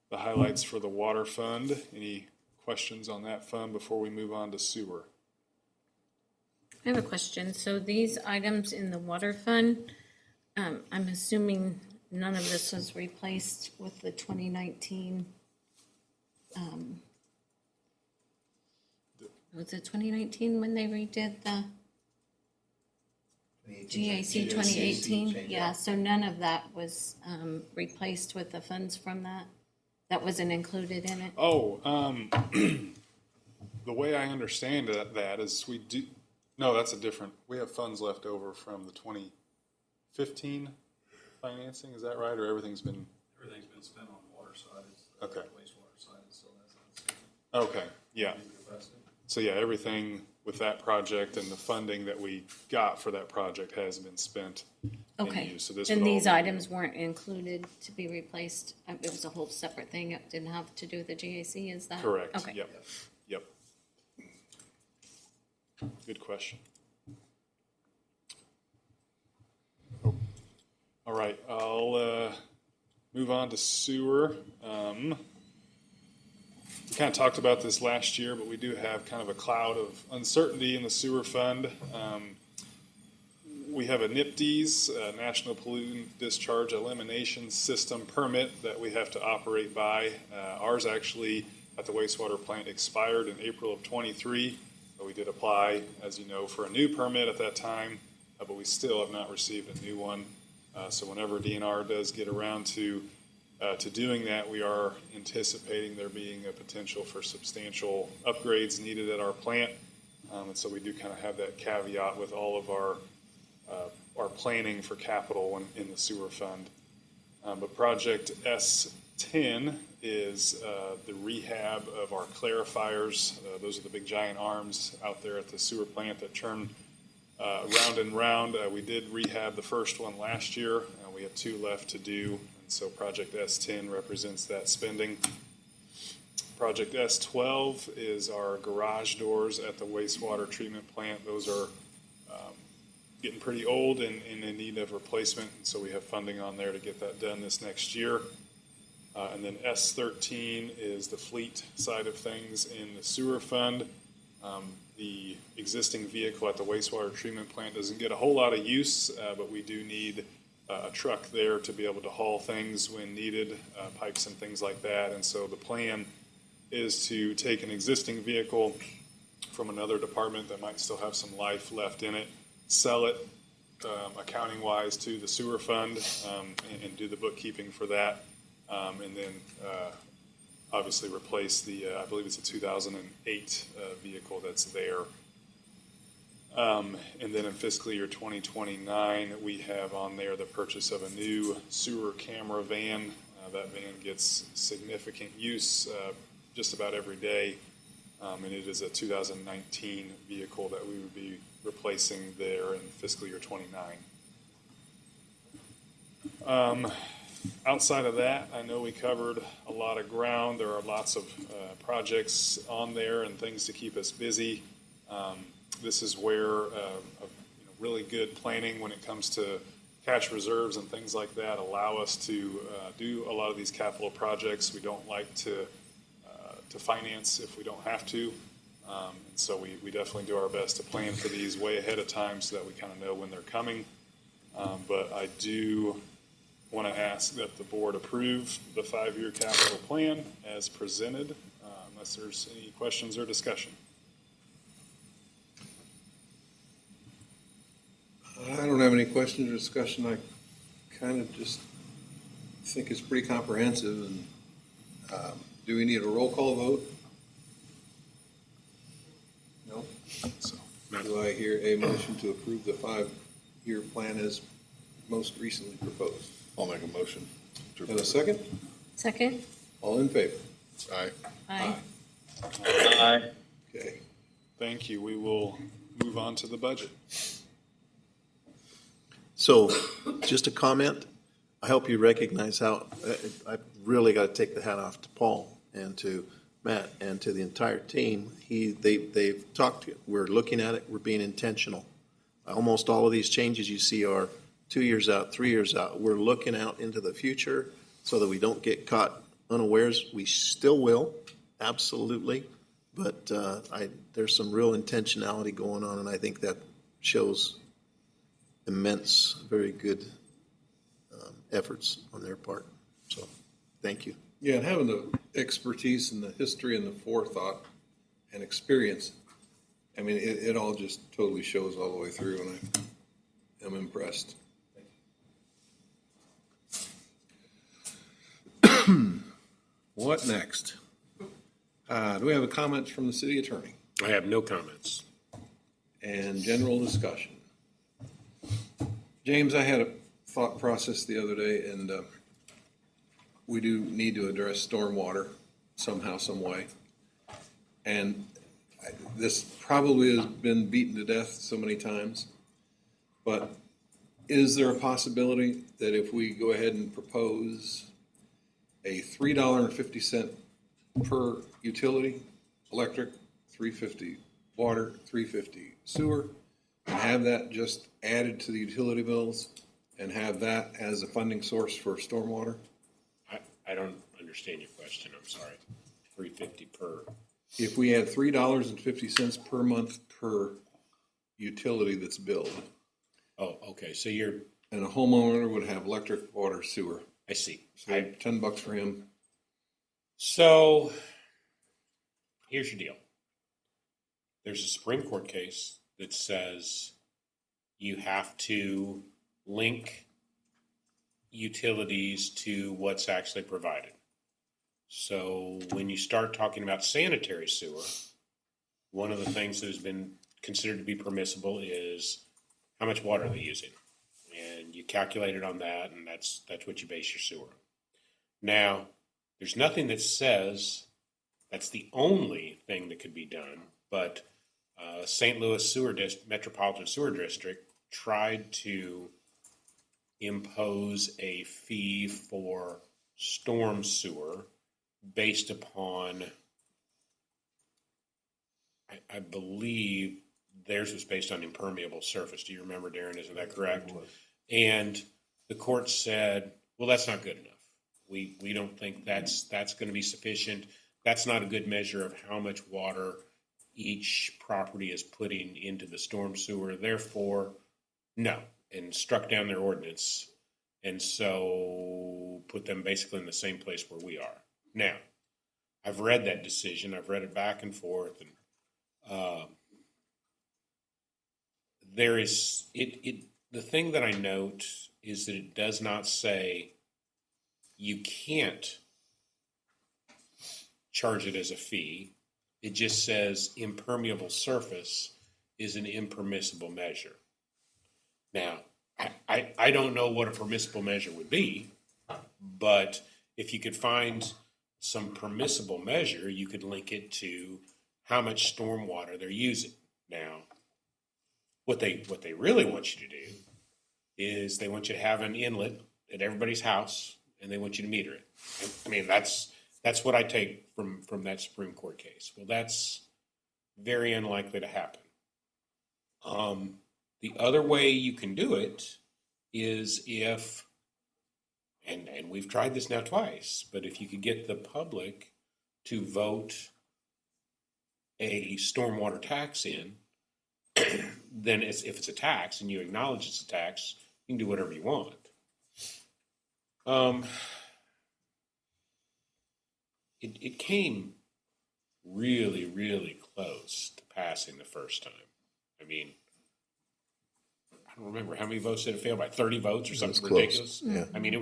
the highlights for the water fund. Any questions on that fund before we move on to sewer? I have a question. So these items in the water fund, I'm assuming none of this was replaced with the 2019 Was it 2019 when they redid the GAC 2018? Yeah, so none of that was replaced with the funds from that? That wasn't included in it? Oh, the way I understand that is we do, no, that's a different, we have funds left over from the 2015 financing, is that right? Or everything's been, Everything's been spent on the water side, it's Okay. wastewater side, so that's not okay, yeah. So yeah, everything with that project and the funding that we got for that project has been spent and Okay, used. So this and would all these be- items weren't included to be replaced? It was a whole separate thing, it didn't have to do with the GAC, is that? Correct, Okay. yep, yep. Good question. All right, I'll move on to sewer. We kind of talked about this last year, but we do have kind of a cloud of uncertainty in the sewer fund. We have a NIPDES, National Pollutant Discharge Elimination System permit that we have to operate by. Ours actually at the wastewater plant expired in April of '23. We did apply, as you know, for a new permit at that time, but we still have not received a new one. So whenever DNR does get around to doing that, we are anticipating there being a potential for substantial upgrades needed at our plant. And so we do kind of have that caveat with all of our planning for capital in the sewer fund. But Project S10 is the rehab of our clarifiers. Those are the big giant arms out there at the sewer plant that turn round and round. We did rehab the first one last year. We have 2 left to do. And so Project S10 represents that spending. Project S12 is our garage doors at the wastewater treatment plant. Those are getting pretty old and in need of replacement. And so we have funding on there to get that done this next year. And then S13 is the fleet side of things in the sewer fund. The existing vehicle at the wastewater treatment plant doesn't get a whole lot of use, but we do need a truck there to be able to haul things when needed, pipes and things like that. And so the plan is to take an existing vehicle from another department that might still have some life left in it, sell it accounting-wise to the sewer fund, and do the bookkeeping for that. And then obviously replace the, I believe it's a 2008 vehicle that's there. And then in fiscal year 2029, we have on there the purchase of a new sewer camera van. That van gets significant use just about every day. And it is a 2019 vehicle that we would be replacing there in fiscal year 29. Outside of that, I know we covered a lot of ground. There are lots of projects on there and things to keep us busy. This is where really good planning when it comes to cash reserves and things like that allow us to do a lot of these capital projects. We don't like to finance if we don't have to. And so we definitely do our best to plan for these way ahead of time so that we kind of know when they're coming. But I do want to ask that the board approve the 5-year capital plan as presented, unless there's any questions or discussion. I don't have any questions or discussion. I kind of just think it's pretty comprehensive. And do we need a roll call vote? No? So, Do I hear a motion to approve the 5-year plan as most recently proposed? I'll make a motion. And a second? Second? All in favor? Aye. Aye. Aye. Okay. thank you. We will move on to the budget. So, just a comment. I hope you recognize how, I really got to take the hat off to Paul and to Matt and to the entire team. They've talked, we're looking at it, we're being intentional. Almost all of these changes you see are 2 years out, 3 years out. We're looking out into the future so that we don't get caught unawares. We still will, absolutely. But there's some real intentionality going on, and I think that shows immense, very good efforts on their part. So, thank you. Yeah, and having the expertise and the history and the forethought and experience I mean, it all just totally shows all the way through, and I am impressed. What next? Do we have a comments from the city attorney I have no comments. and general discussion? James, I had a thought process the other day, and we do need to address stormwater somehow, some way. And this probably has been beaten to death so many times, but is there a possibility that if we go ahead and propose a $3.50 per utility, electric, $3.50 water, $3.50 sewer, and have that just added to the utility bills and have that as a funding source for stormwater? I don't understand your question, I'm sorry. 350 per, If we had $3.50 per month per utility that's billed, oh, okay, so and a homeowner would have electric, water, sewer, I see. so $10 for him. So, here's your deal. There's a Supreme Court case that says you have to link utilities to what's actually provided. So, when you start talking about sanitary sewer, one of the things that has been considered to be permissible is how much water they're using. And you calculate it on that, and that's what you base your sewer on. Now, there's nothing that says that's the only thing that could be done, but St. Louis Metropolitan Sewer District tried to impose a fee for storm sewer based upon, I believe theirs was based on impermeable surface. Do you remember, Darren? Isn't that correct? And the court said, well, that's not good enough. We don't think that's going to be sufficient. That's not a good measure of how much water each property is putting into the storm sewer. Therefore, no, and struck down their ordinance. And so put them basically in the same place where we are. Now, I've read that decision. I've read it back and forth. And there is, the thing that I note is that it does not say you can't charge it as a fee. It just says impermeable surface is an impermissible measure. Now, I don't know what a permissible measure would be, but if you could find some permissible measure, you could link it to how much stormwater they're using. Now, what they really want you to do is they want you to have an inlet at everybody's house, and they want you to meter it. I mean, that's what I take from that Supreme Court case. Well, that's very unlikely to happen. The other way you can do it is if, and we've tried this now twice, but if you could get the public to vote a stormwater tax in, then if it's a tax and you acknowledge it's a tax, you can do whatever you want. It came really, really close to passing the first time. I mean, I don't remember how many votes did it fail by, 30 votes or something close. ridiculous. Yeah. I mean, it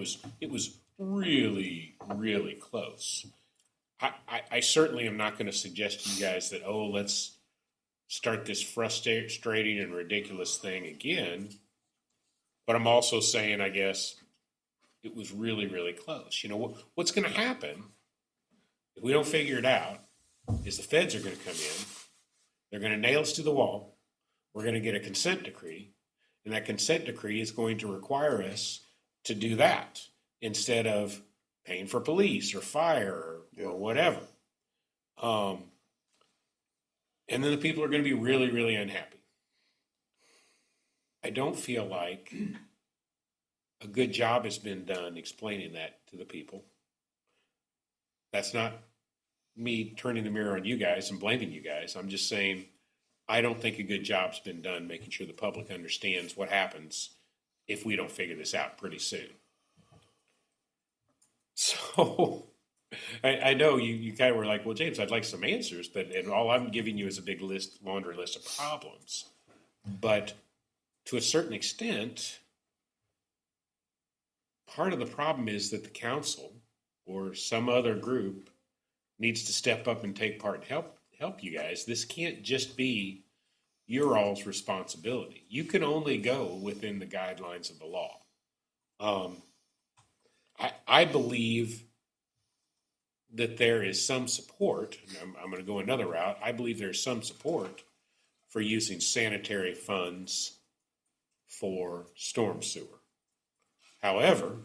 was really, really close. I certainly am not going to suggest to you guys that, oh, let's start this frustrating and ridiculous thing again. But I'm also saying, I guess, it was really, really close. You know, what's going to happen if we don't figure it out is the feds are going to come in. They're going to nail us to the wall. We're going to get a consent decree. And that consent decree is going to require us to do that instead of paying for police or fire or whatever. And then the people are going to be really, really unhappy. I don't feel like a good job has been done explaining that to the people. That's not me turning the mirror on you guys and blaming you guys. I'm just saying I don't think a good job's been done making sure the public understands what happens if we don't figure this out pretty soon. So I know you kind of were like, well, James, I'd like some answers, and all I'm giving you is a big laundry list of problems. But to a certain extent, part of the problem is that the council or some other group needs to step up and take part and help you guys. This can't just be your all's responsibility. You can only go within the guidelines of the law. I believe that there is some support, and I'm going to go another route. I believe there's some support for using sanitary funds for storm sewer. However,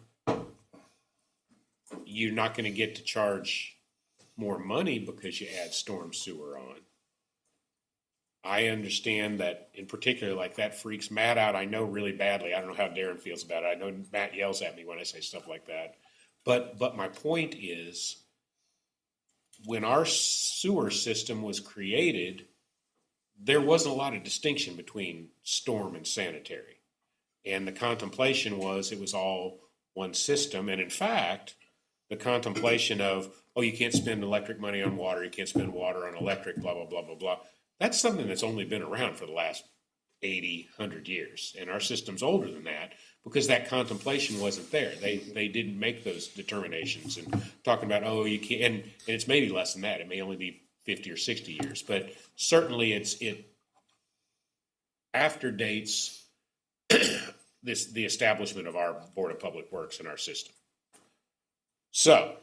you're not going to get to charge more money because you add storm sewer on. I understand that in particular, like that freaks Matt out, I know really badly. I don't know how Darren feels about it. I know Matt yells at me when I say stuff like that. But my point is, when our sewer system was created, there wasn't a lot of distinction between storm and sanitary. And the contemplation was it was all one system. And in fact, the contemplation of, oh, you can't spend electric money on water, you can't spend water on electric, blah, blah, blah, blah, blah. That's something that's only been around for the last 80, 100 years. And our system's older than that because that contemplation wasn't there. They didn't make those determinations and talking about, oh, you can't, and it's maybe less than that. It may only be 50 or 60 years, but certainly it after dates the establishment of our Board of Public Works in our system. So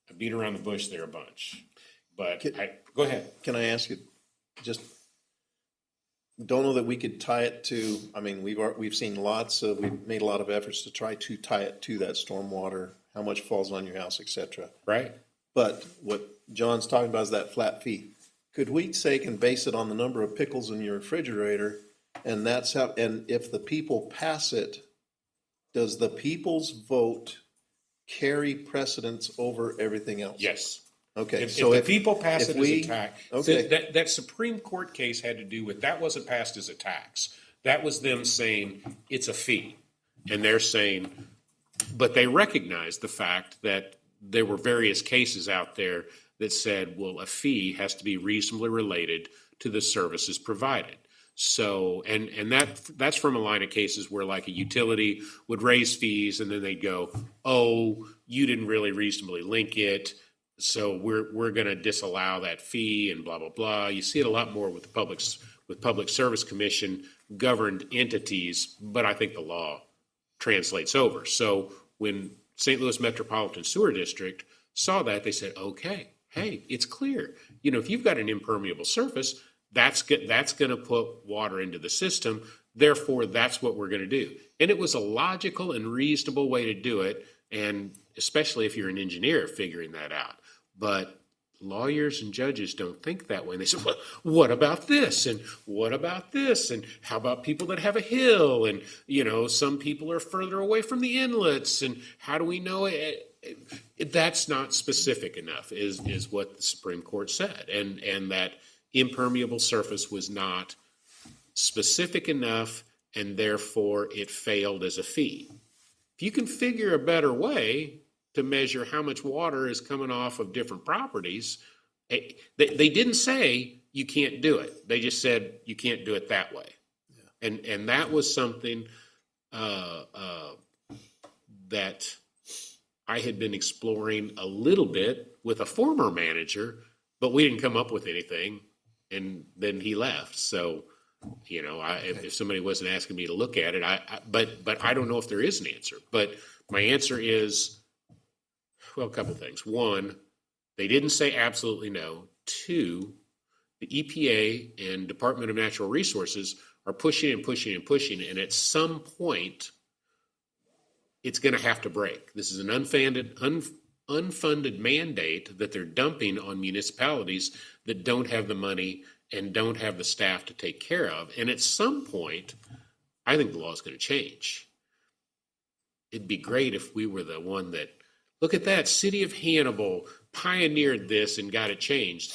I beat around the bush there a bunch, but go ahead. Can I ask you, just, don't know that we could tie it to, I mean, we've made a lot of efforts to try to tie it to that stormwater, how much falls on your house, et cetera. Right. But what John's talking about is that flat fee. Could we say and base it on the number of pickles in your refrigerator? And that's how, and if the people pass it, does the people's vote carry precedence over everything else? Yes. Okay. If the people pass it as a tax, okay. that Supreme Court case had to do with, that wasn't passed as a tax. That was them saying it's a fee. And they're saying, but they recognized the fact that there were various cases out there that said, well, a fee has to be reasonably related to the services provided. So, and that's from a line of cases where like a utility would raise fees and then they'd go, oh, you didn't really reasonably link it, so we're going to disallow that fee and blah, blah, blah. You see it a lot more with Public Service Commission governed entities, but I think the law translates over. So when St. Louis Metropolitan Sewer District saw that, they said, okay, hey, it's clear. You know, if you've got an impermeable surface, that's going to put water into the system. Therefore, that's what we're going to do. And it was a logical and reasonable way to do it, and especially if you're an engineer figuring that out. But lawyers and judges don't think that way. And they say, well, what about this? And what about this? And how about people that have a hill? And, you know, some people are further away from the inlets. And how do we know it? That's not specific enough, is what the Supreme Court said. And that impermeable surface was not specific enough, and therefore it failed as a fee. If you can figure a better way to measure how much water is coming off of different properties, they didn't say you can't do it. They just said you can't do it that way. Yeah. And that was something that I had been exploring a little bit with a former manager, but we didn't come up with anything. And then he left. So, you know, if somebody wasn't asking me to look at it, but I don't know if there is an answer. But my answer is, well, a couple things. One, they didn't say absolutely no. Two, the EPA and Department of Natural Resources are pushing and pushing and pushing, and at some point, it's going to have to break. This is an unfunded mandate that they're dumping on municipalities that don't have the money and don't have the staff to take care of. And at some point, I think the law is going to change. It'd be great if we were the one that, look at that, City of Hannibal pioneered this and got it changed.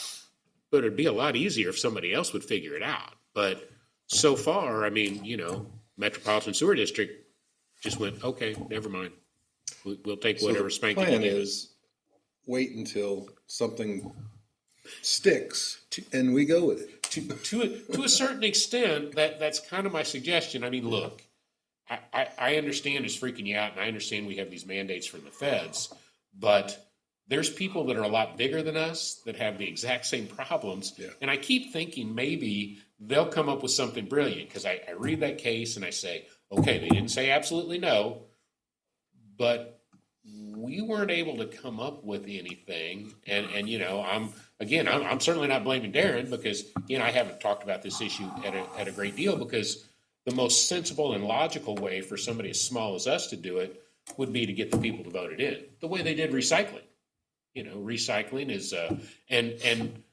But it'd be a lot easier if somebody else would figure it out. But so far, I mean, you know, Metropolitan Sewer District just went, okay, never mind. We'll take whatever spanking plan it is wait until something sticks and we go with it. To a certain extent, that's kind of my suggestion. I mean, look, I understand it's freaking you out, and I understand we have these mandates from the feds, but there's people that are a lot bigger than us that have the exact same problems. Yeah. And I keep thinking maybe they'll come up with something brilliant, because I read that case and I say, okay, they didn't say absolutely no, but we weren't able to come up with anything. And you know, I'm certainly not blaming Darren, because, you know, I haven't talked about this issue at a great deal, because the most sensible and logical way for somebody as small as us to do it would be to get the people to vote it in, the way they did recycling. You know, recycling is, and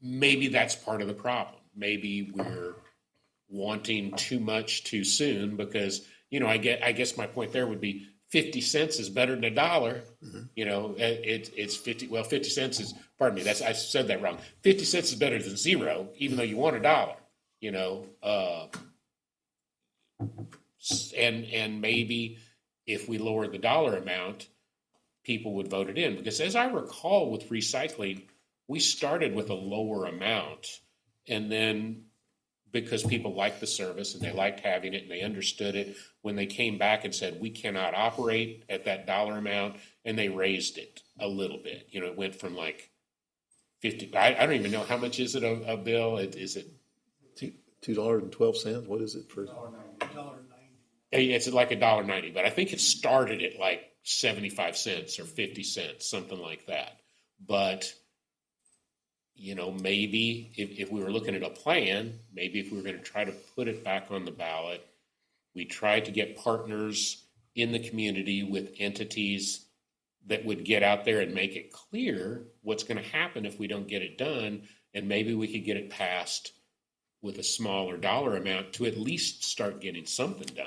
maybe that's part of the problem. Maybe we're wanting too much too soon, because, you know, I guess my point there would be 50 cents is better than $1. You know, it's 50 cents is, pardon me, I said that wrong. 50 cents is better than zero, even though you want $1, you know, and maybe if we lower the dollar amount, people would vote it in. Because as I recall with recycling, we started with a lower amount, and then because people liked the service and they liked having it and they understood it, when they came back and said, we cannot operate at that dollar amount, and they raised it a little bit. You know, it went from like 50, I don't even know how much is it a bill? Is it $2.12. What is it for? It's like $1.90, but I think it started at like 75 cents or 50 cents, something like that. But, you know, maybe if we were looking at a plan, maybe if we were going to try to put it back on the ballot, we tried to get partners in the community with entities that would get out there and make it clear what's going to happen if we don't get it done. And maybe we could get it passed with a smaller dollar amount to at least start getting something done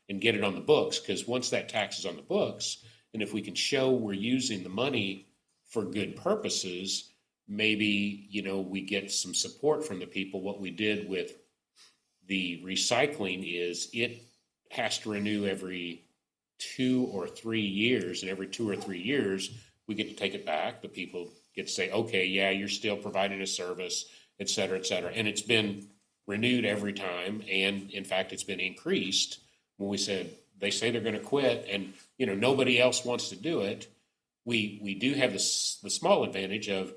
and get it on the books. Because once that tax is on the books, and if we can show we're using the money for good purposes, maybe, you know, we get some support from the people. What we did with the recycling is it has to renew every 2 or 3 years, and every 2 or 3 years, we get to take it back. The people get to say, okay, yeah, you're still providing a service, et cetera, et cetera. And it's been renewed every time, and in fact, it's been increased. When we said, they say they're going to quit, and, you know, nobody else wants to do it, we do have the small advantage of,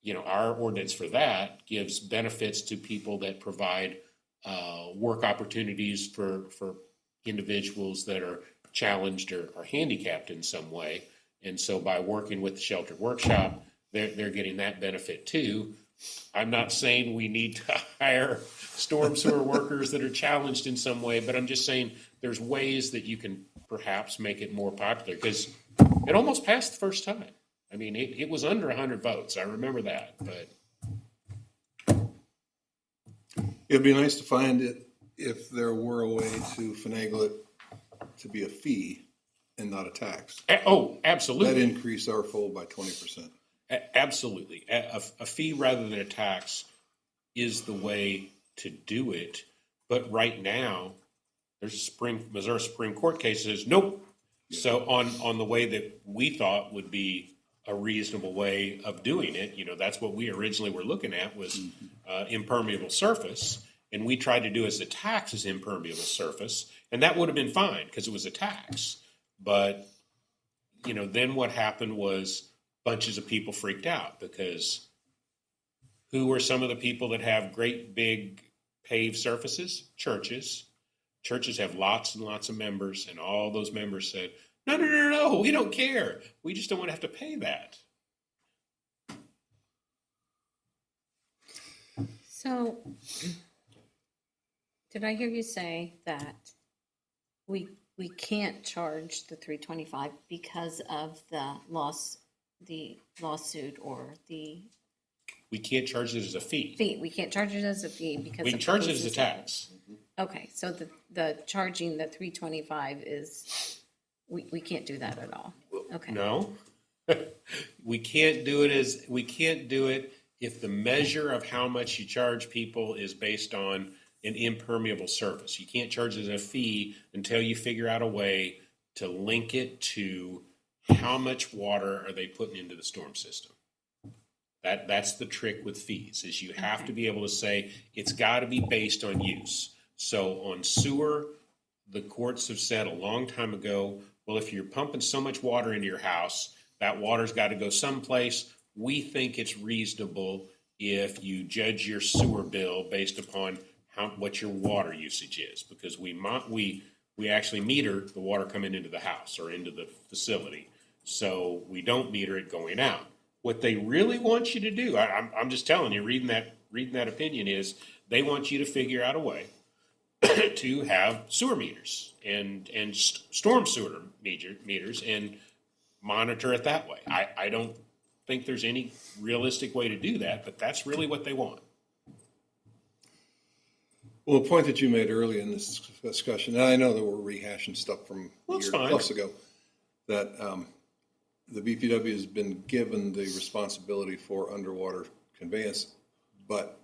you know, our ordinance for that gives benefits to people that provide work opportunities for individuals that are challenged or handicapped in some way. And so by working with the Shelter Workshop, they're getting that benefit too. I'm not saying we need to hire storm sewer workers that are challenged in some way, but I'm just saying there's ways that you can perhaps make it more popular, because it almost passed the first time. I mean, it was under 100 votes. I remember that, but It'd be nice to find it if there were a way to finagle it to be a fee and not a tax. oh, absolutely. That increase our fold by 20%. Absolutely. A fee rather than a tax is the way to do it. But right now, there's a Missouri Supreme Court case that says, nope. So on the way that we thought would be a reasonable way of doing it, you know, that's what we originally were looking at was impermeable surface. And we tried to do as a tax as impermeable surface. And that would have been fine because it was a tax. But, you know, then what happened was bunches of people freaked out, because who are some of the people that have great big paved surfaces? Churches. Churches have lots and lots of members, and all those members said, no, we don't care. We just don't want to have to pay that. So, did I hear you say that we can't charge the $325 because of the lawsuit or the We can't charge it as a fee. fee? We can't charge it as a fee because We can of charge it the as a tax. Okay, so the charging the $325 is we can't do that at all. Okay. No. We can't do it if the measure of how much you charge people is based on an impermeable surface. You can't charge it as a fee until you figure out a way to link it to how much water are they putting into the storm system? That's the trick with fees, is you have to be able to say, it's got to be based on use. So on sewer, the courts have said a long time ago, well, if you're pumping so much water into your house, that water's got to go someplace. We think it's reasonable if you judge your sewer bill based upon what your water usage is, because we actually meter the water coming into the house or into the facility. So we don't meter it going out. What they really want you to do, I'm just telling you, reading that opinion, is they want you to figure out a way to have sewer meters and storm sewer meters and monitor it that way. I don't think there's any realistic way to do that, but that's really what they want. Well, the point that you made earlier in this discussion, and I know that we're rehashing stuff from a That's year fine. plus ago, that the BPW has been given the responsibility for underwater conveyance, but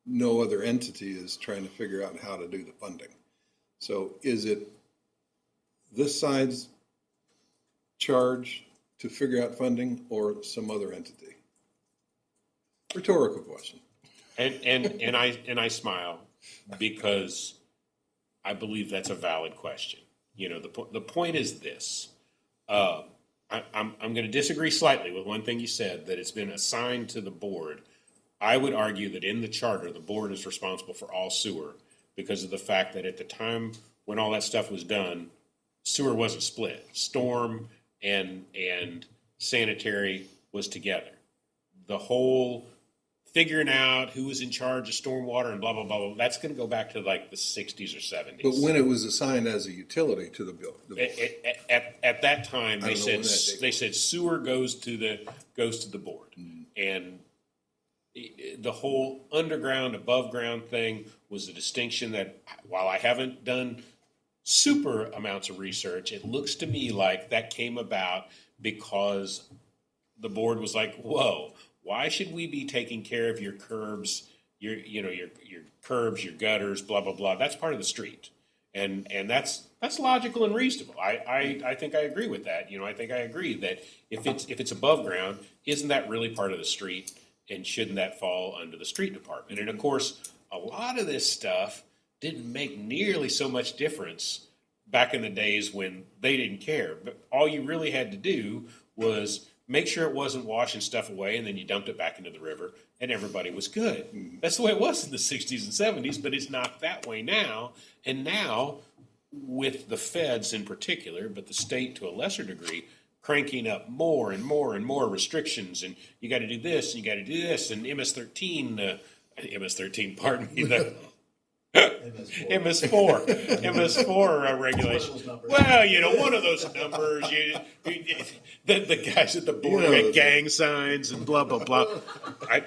no other entity is trying to figure out how to do the funding. So is it this side's charge to figure out funding or some other entity? Rhetorical question. And I smile because I believe that's a valid question. You know, the point is this. I'm going to disagree slightly with one thing you said, that it's been assigned to the board. I would argue that in the charter, the board is responsible for all sewer because of the fact that at the time when all that stuff was done, sewer wasn't split. Storm and sanitary was together. The whole figuring out who was in charge of stormwater and blah, blah, blah, blah, that's going to go back to like the 60s or 70s. But when it was assigned as a utility to the bill, At that time, I they don't know when said that date they said sewer goes to the board, and the whole underground above ground thing was a distinction that, while I haven't done super amounts of research, it looks to me like that came about because the board was like, whoa, why should we be taking care of your curbs, your curbs, your gutters, blah, blah, blah. That's part of the street. And that's logical and reasonable. I think I agree with that. I think I agree that if it's above ground, isn't that really part of the street? And shouldn't that fall under the street department? And of course, a lot of this stuff didn't make nearly so much difference back in the days when they didn't care. But all you really had to do was make sure it wasn't washing stuff away, and then you dumped it back into the river, and everybody was good. That's the way it was in the 60s and 70s, but it's not that way now. And now, with the feds in particular, but the state to a lesser degree, cranking up more and more and more restrictions, and you got to do this, and you got to do this, and MS-13, pardon me, the MS4 regulation. Well, one of those numbers. The guys at the board got gang signs and blah blah blah. I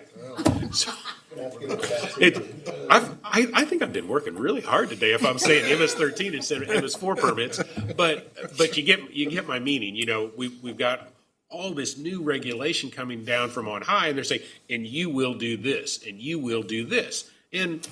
think I've been working really hard today. If I'm saying MS-13 instead of MS4 permits, but you get my meaning. We've got all this new regulation coming down from on high, and they're saying, and you will do this, and you will do this. And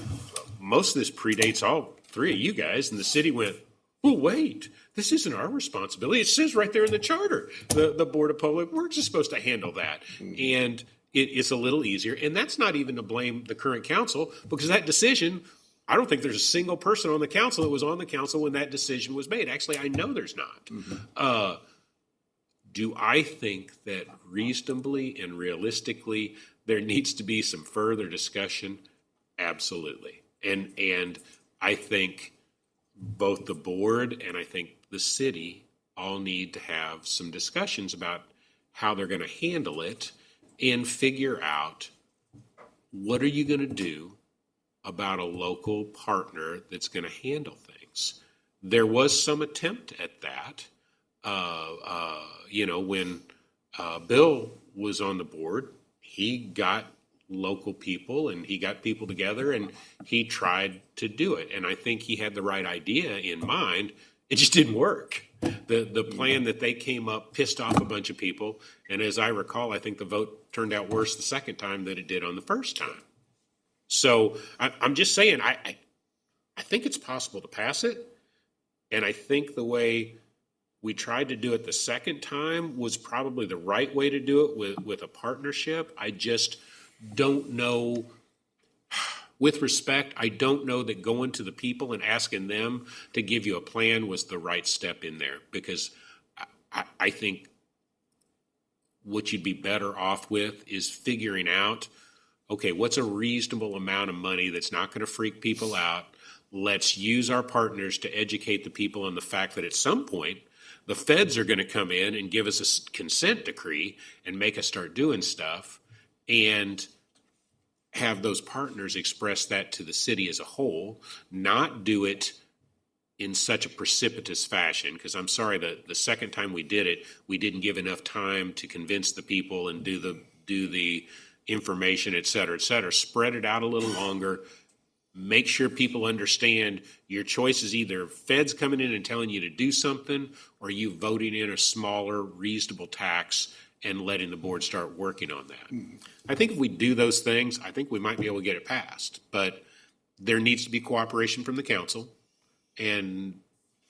most of this predates all three of you guys, and the city went, well, wait, this isn't our responsibility. It says right there in the charter, the Board of Public Works is supposed to handle that. And it's a little easier. And that's not even to blame the current council, because that decision, I don't think there's a single person on the council that was on the council when that decision was made. Actually, I know there's not. Do I think that reasonably and realistically there needs to be some further discussion? Absolutely. And I think both the board and I think the city all need to have some discussions about how they're going to handle it and figure out, what are you going to do about a local partner that's going to handle things. There was some attempt at that. When Bill was on the board, he got local people and he got people together and he tried to do it. And I think he had the right idea in mind. It just didn't work. The plan that they came up pissed off a bunch of people. And as I recall, I think the vote turned out worse the second time than it did on the first time. So I'm just saying, I think it's possible to pass it. And I think the way We tried to do it the second time was probably the right way to do it with a partnership. I just don't know. With respect, I don't know that going to the people and asking them to give you a plan was the right step in there, because I think what you'd be better off with is figuring out, okay, what's a reasonable amount of money that's not going to freak people out? Let's use our partners to educate the people on the fact that at some point, the feds are going to come in and give us a consent decree and make us start doing stuff, and have those partners express that to the city as a whole, not do it in such a precipitous fashion, because I'm sorry that the second time we did it, we didn't give enough time to convince the people and do the information, et cetera, et cetera. Spread it out a little longer. Make sure people understand your choice is either feds coming in and telling you to do something, or you voting in a smaller, reasonable tax and letting the board start working on that. I think if we do those things, I think we might be able to get it passed. But there needs to be cooperation from the council. And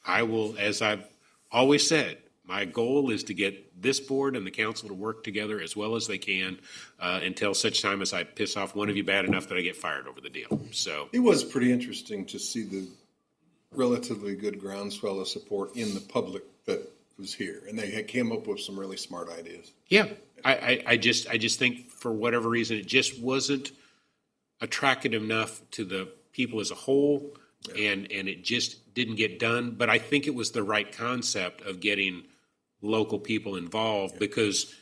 I will, as I've always said, my goal is to get this board and the council to work together as well as they can until such time as I piss off one of you bad enough that I get fired over the deal. So It was pretty interesting to see the relatively good groundswell of support in the public that was here, and they came up with some really smart ideas. yeah, I just think for whatever reason it just wasn't attractive enough to the people as a whole, and it just didn't get done. But I think it was the right concept of getting local people involved, because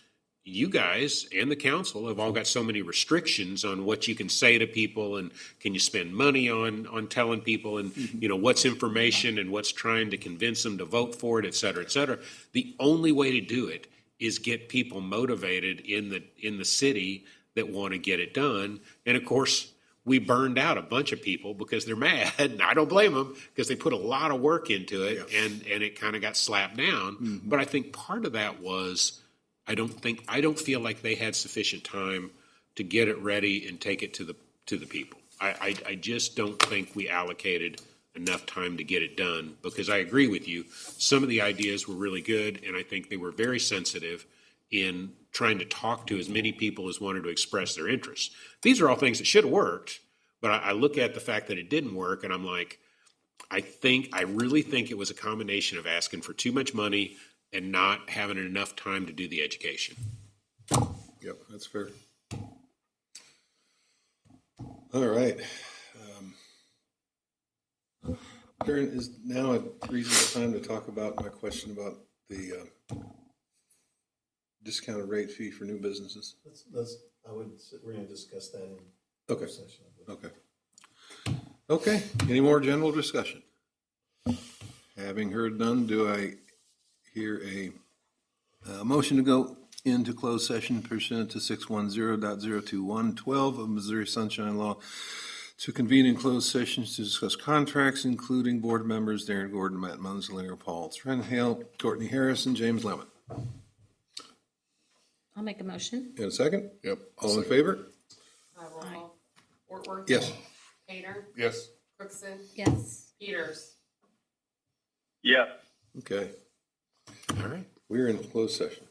you guys and the council have all got so many restrictions on what you can say to people, and can you spend money on telling people, and you know what's information and what's trying to convince them to vote for it, et cetera, et cetera. The only way to do it is get people motivated in the city that want to get it done. And of course, we burned out a bunch of people because they're mad, and I don't blame them, because they put a lot of work into it, and it kind of got slapped down. But I think part of that was I don't feel like they had sufficient time to get it ready and take it to the people. I just don't think we allocated enough time to get it done, because I agree with you. Some of the ideas were really good, and I think they were very sensitive in trying to talk to as many people as wanted to express their interests. These are all things that should have worked, but I look at the fact that it didn't work, and I'm like, I really think it was a combination of asking for too much money and not having enough time to do the education. Yep, that's fair. All right. Karen, is now a reasonable time to talk about my question about the discounted rate fee for new businesses? We're gonna discuss that in Okay. session. Okay. Okay, any more general discussion? Having heard none, do I hear a motion to go into closed session pursuant to 610.02112 of Missouri Sunshine Law to convene in closed sessions to discuss contracts, including board members Darren Gordon, Matt Munzlinger, Paul Trenhale, Courtney Harris, and James Lemon? I'll make a motion. In a second? Yep. All in favor? Roll call. Ortworth. Yes. Painter. Yes. Cookson. Yes. Peters. Yes. Okay, All right. we're in closed session.